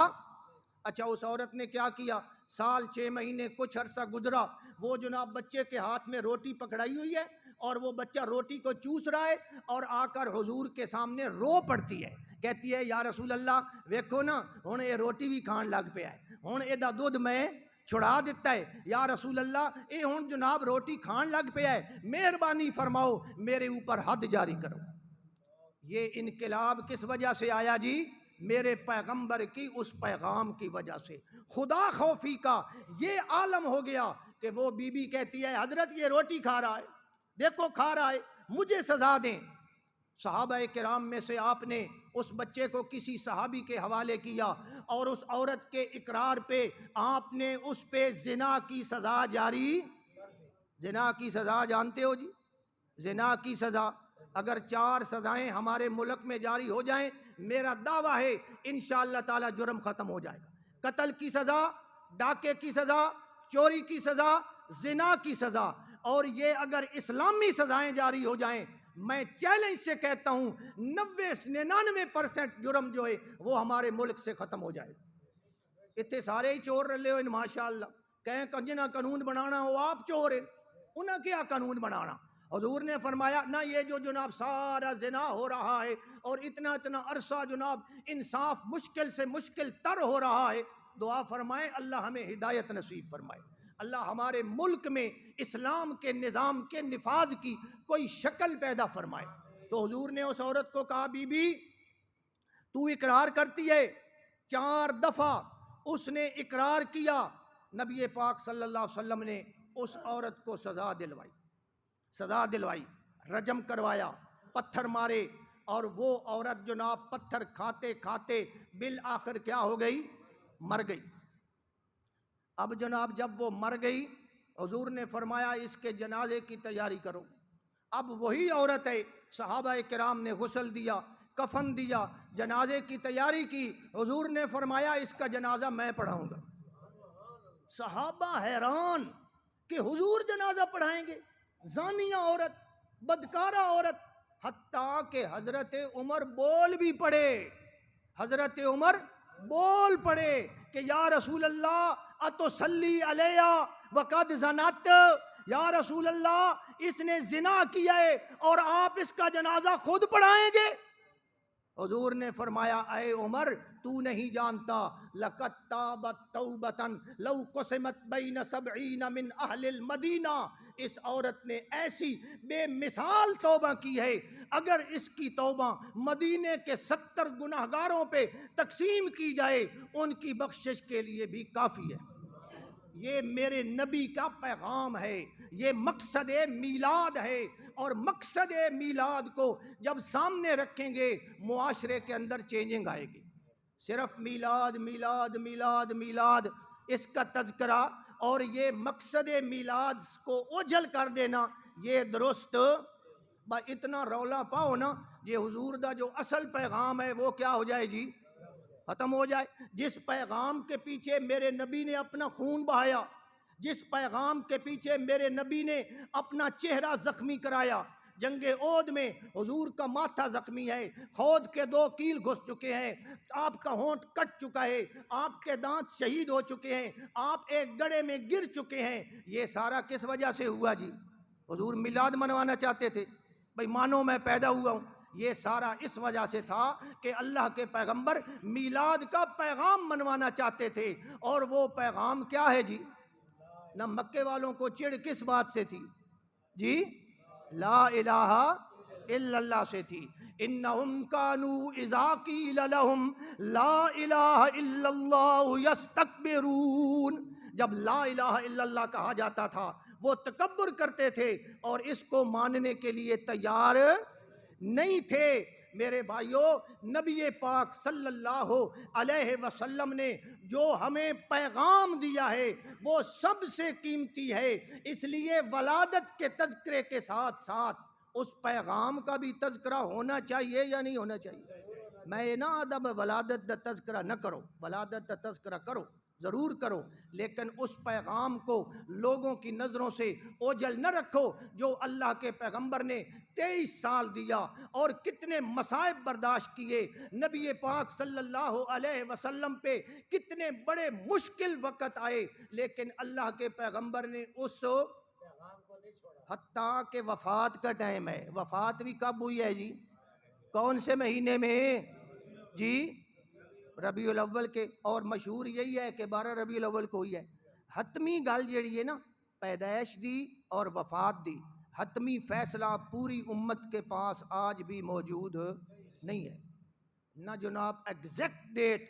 اچھا اس عورت نے کیا کیا؟ سال 6 مہینے کچھ عرصہ گزرا، وہ جناب بچے کے ہاتھ میں روٹی پکڑائی ہوئی ہے، اور وہ بچہ روٹی کو چوس رہا ہے، اور آ کر حضور کے سامنے رو پڑتی ہے، کہتی ہے یا رسول اللہ ویکھو نا ہن یہ روٹی بھی کھان لگ پیا ہے، ہن یہ دودھ میں چھڑا دیتا ہے، یا رسول اللہ اے ہن جناب روٹی کھان لگ پیا ہے، مہربانی فرماؤ میرے اوپر حد جاری کرو۔ یہ انقلاب کس وجہ سے آیا جی؟ میرے پیغمبر کی اس پیغام کی وجہ سے۔ خدا خوفی کا یہ عالم ہو گیا کہ وہ بی بی کہتی ہے حضرت یہ روٹی کھا رہا ہے، دیکھو کھا رہا ہے، مجھے سزا دیں۔ صحابہ کرام میں سے آپ نے اس بچے کو کسی صحابی کے حوالے کیا، اور اس عورت کے اقرار پہ آپ نے اس پہ زنا کی سزا جاری۔ زنا کی سزا جانتے ہو جی؟ زنا کی سزا اگر 4 سزائیں ہمارے ملک میں جاری ہو جائیں میرا دعویٰ ہے انشاءاللہ تعالی جرم ختم ہو جائے گا۔ قتل کی سزا، ڈاکے کی سزا، چوری کی سزا، زنا کی سزا، اور یہ اگر اسلامی سزائیں جاری ہو جائیں، میں چیلنج سے کہتا ہوں 99% جرم جو ہے وہ ہمارے ملک سے ختم ہو جائے گا۔ اتنے سارے ہی چور رلے ہوئے ماشاءاللہ، کہیں کہ جنہاں قانون بنانا ہو آپ چور ہیں، انہاں کیا قانون بنانا؟ حضور نے فرمایا نہ یہ جو جناب سارا زنا ہو رہا ہے اور اتنا عرصہ جناب انصاف مشکل سے مشکل تر ہو رہا ہے، دعا فرمائیں اللہ ہمیں ہدایت نصیب فرمائے، اللہ ہمارے ملک میں اسلام کے نظام کے نفاذ کی کوئی شکل پیدا فرمائے۔ تو حضور نے اس عورت کو کہا بی بی تو اقرار کرتی ہے؟ 4 دفعہ اس نے اقرار کیا۔ نبی پاک صلی اللہ علیہ وسلم نے اس عورت کو سزا دلوائی، رجم کروایا، پتھر مارے، اور وہ عورت جناب پتھر کھاتے کھاتے بالآخر کیا ہو گئی؟ مر گئی۔ اب جناب جب وہ مر گئی، حضور نے فرمایا اس کے جنازے کی تیاری کرو۔ اب وہی عورت ہے، صحابہ کرام نے غسل دیا، کفن دیا، جنازے کی تیاری کی، حضور نے فرمایا اس کا جنازہ میں پڑھاؤں گا۔ صحابہ حیران کہ حضور جنازہ پڑھائیں گے؟ زانیہ عورت، بدکارہ عورت، حتیٰ کہ حضرت عمر بول بھی پڑے، حضرت عمر بول پڑے کہ یا رسول اللہ اتصلی علیہ وقد زنت، یا رسول اللہ اس نے زنا کیا ہے اور آپ اس کا جنازہ خود پڑھائیں گے؟ حضور نے فرمایا اے عمر تو نہیں جانتا، لقد تابت توبتن لو قسمت بین 70 من اہل المدینہ، اس عورت نے ایسی بے مثال توبہ کی ہے، اگر اس کی توبہ مدینے کے 70 گناہگاروں پہ تقسیم کی جائے ان کی بخشش کے لیے بھی کافی ہے۔ یہ میرے نبی کا پیغام ہے، یہ مقصد میلاد ہے، اور مقصد میلاد کو جب سامنے رکھیں گے معاشرے کے اندر چینجنگ آئے گی۔ صرف میلاد میلاد میلاد میلاد اس کا تذکرہ اور یہ مقصد میلاد کو اوجھل کر دینا یہ درست اتنا رولا پاؤ نا، یہ حضور دا جو اصل پیغام ہے وہ کیا ہو جائے جی؟ ختم ہو جائے۔ جس پیغام کے پیچھے میرے نبی نے اپنا خون بہایا، جس پیغام کے پیچھے میرے نبی نے اپنا چہرہ زخمی کرایا، جنگ احد میں حضور کا ماتھا زخمی ہے، خود کے 2 کیل گھس چکے ہیں، آپ کا ہونٹ کٹ چکا ہے، آپ کے دانت شہید ہو چکے ہیں، آپ ایک گڑھے میں گر چکے ہیں، یہ سارا کس وجہ سے ہوا جی؟ حضور میلاد منوانا چاہتے تھے، بھئی مانو میں پیدا ہوا ہوں، یہ سارا اس وجہ سے تھا کہ اللہ کے پیغمبر میلاد کا پیغام منوانا چاہتے تھے، اور وہ پیغام کیا ہے جی؟ نہ مکے والوں کو چڑ کس بات سے تھی جی؟ لا الہ الا اللہ سے تھی۔ انہم کانوا اذا قیل لہم لا الہ الا اللہ یستکبرون، جب لا الہ الا اللہ کہا جاتا تھا وہ تکبر کرتے تھے اور اس کو ماننے کے لیے تیار نہیں تھے۔ میرے بھائیوں، نبی پاک صلی اللہ علیہ وسلم نے جو ہمیں پیغام دیا ہے وہ سب سے قیمتی ہے، اس لیے ولادت کے تذکرے کے ساتھ ساتھ اس پیغام کا بھی تذکرہ ہونا چاہیے یا نہیں ہونا چاہیے؟ میں نہ ادب ولادت دا تذکرہ نہ کرو، ولادت دا تذکرہ کرو، ضرور کرو، لیکن اس پیغام کو لوگوں کی نظروں سے اوجھل نہ رکھو جو اللہ کے پیغمبر نے 23 سال دیا اور کتنے مصائب برداشت کیے، نبی پاک صلی اللہ علیہ وسلم پہ کتنے بڑے مشکل وقت آئے، لیکن اللہ کے پیغمبر نے اس حتیٰ کہ وفات کا ٹائم ہے، وفات بھی کب ہوئی ہے جی؟ کون سے مہینے میں جی؟ ربیع الاول کے، اور مشہور یہی ہے کہ 12 ربیع الاول کو ہوئی ہے۔ حتمی گل جیڑی ہے نا، پیدائش دی اور وفات دی حتمی فیصلہ پوری امت کے پاس آج بھی موجود نہیں ہے، نہ جناب ایگزیکٹ ڈیٹ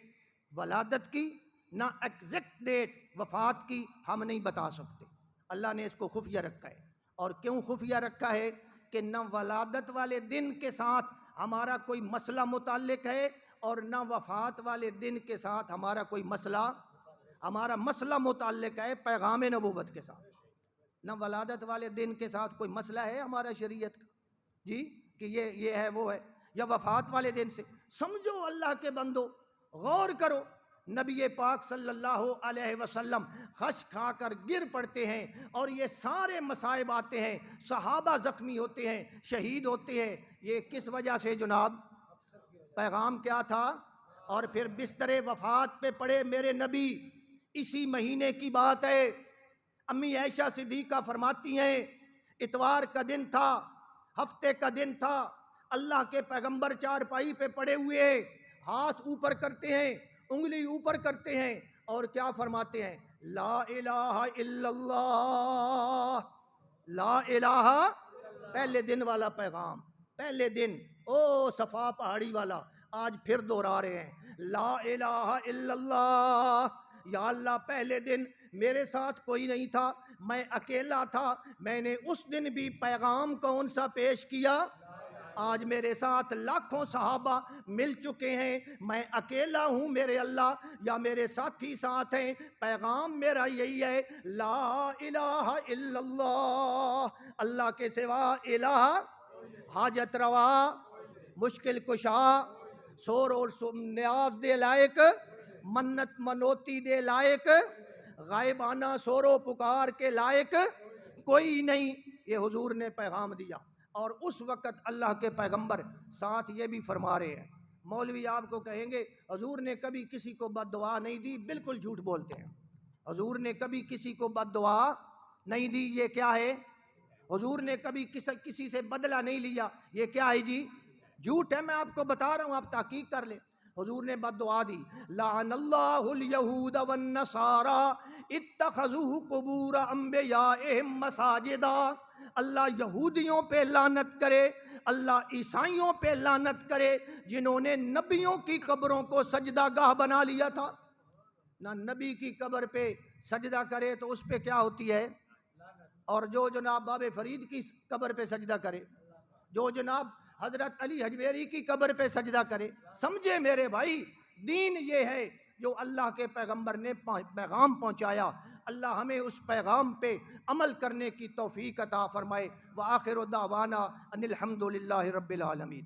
ولادت کی، نہ ایگزیکٹ ڈیٹ وفات کی ہم نہیں بتا سکتے، اللہ نے اس کو خفیہ رکھا ہے۔ اور کیوں خفیہ رکھا ہے؟ کہ نہ ولادت والے دن کے ساتھ ہمارا کوئی مسئلہ متعلق ہے اور نہ وفات والے دن کے ساتھ ہمارا کوئی مسئلہ، ہمارا مسئلہ متعلق ہے پیغام نبوت کے ساتھ، نہ ولادت والے دن کے ساتھ کوئی مسئلہ ہے ہمارا شریعت کا جی کہ یہ ہے وہ ہے، یا وفات والے دن سے؟ سمجھو اللہ کے بندو، غور کرو، نبی پاک صلی اللہ علیہ وسلم خش کھا کر گر پڑتے ہیں اور یہ سارے مصائب آتے ہیں، صحابہ زخمی ہوتے ہیں، شہید ہوتے ہیں، یہ کس وجہ سے جناب؟ پیغام کیا تھا؟ اور پھر بستر وفات پہ پڑے میرے نبی، اسی مہینے کی بات ہے، امی عائشہ صدیقہ فرماتی ہیں اتوار کا دن تھا، ہفتے کا دن تھا، اللہ کے پیغمبر چارپائی پہ پڑے ہوئے ہیں، ہاتھ اوپر کرتے ہیں، انگلی اوپر کرتے ہیں اور کیا فرماتے ہیں؟ لا الہ الا اللہ، لا الہ، پہلے دن والا پیغام، پہلے دن، او صفا پہاڑی والا، آج پھر دوہرا رہے ہیں، لا الہ الا اللہ، یا اللہ پہلے دن میرے ساتھ کوئی نہیں تھا، میں اکیلا تھا، میں نے اس دن بھی پیغام کون سا پیش کیا؟ آج میرے ساتھ لاکھوں صحابہ مل چکے ہیں، میں اکیلا ہوں میرے اللہ، یا میرے ساتھی ساتھ ہیں، پیغام میرا یہی ہے، لا الہ الا اللہ، اللہ کے سوا الہ، حاجت روا، مشکل کشا، سور اور نیاز دے لائق، منت منوتی دے لائق، غائبانہ سور و پکار کے لائق کوئی نہیں، یہ حضور نے پیغام دیا۔ اور اس وقت اللہ کے پیغمبر ساتھ یہ بھی فرما رہے ہیں، مولوی آپ کو کہیں گے حضور نے کبھی کسی کو بد دعا نہیں دی، بالکل جھوٹ بولتے ہیں، حضور نے کبھی کسی کو بد دعا نہیں دی، یہ کیا ہے؟ حضور نے کبھی کسی سے بدلہ نہیں لیا، یہ کیا ہے جی؟ جھوٹ ہے، میں آپ کو بتا رہا ہوں، آپ تحقیق کر لیں۔ حضور نے بد دعا دی، لعن اللہ الیہود والنصارى اتخذوا قبور انبیائہم مساجدا، اللہ یہودیوں پہ لعنت کرے، اللہ عیسائیوں پہ لعنت کرے جنہوں نے نبیوں کی قبروں کو سجدہ گاہ بنا لیا تھا۔ نہ نبی کی قبر پہ سجدہ کرے تو اس پہ کیا ہوتی ہے؟ اور جو جناب باب فرید کی قبر پہ سجدہ کرے، جو جناب حضرت علی حجویری کی قبر پہ سجدہ کرے، سمجھے میرے بھائی، دین یہ ہے جو اللہ کے پیغمبر نے پیغام پہنچایا، اللہ ہمیں اس پیغام پہ عمل کرنے کی توفیق عطا فرمائے۔ وآخر دعوانا ان الحمد للہ رب العالمین۔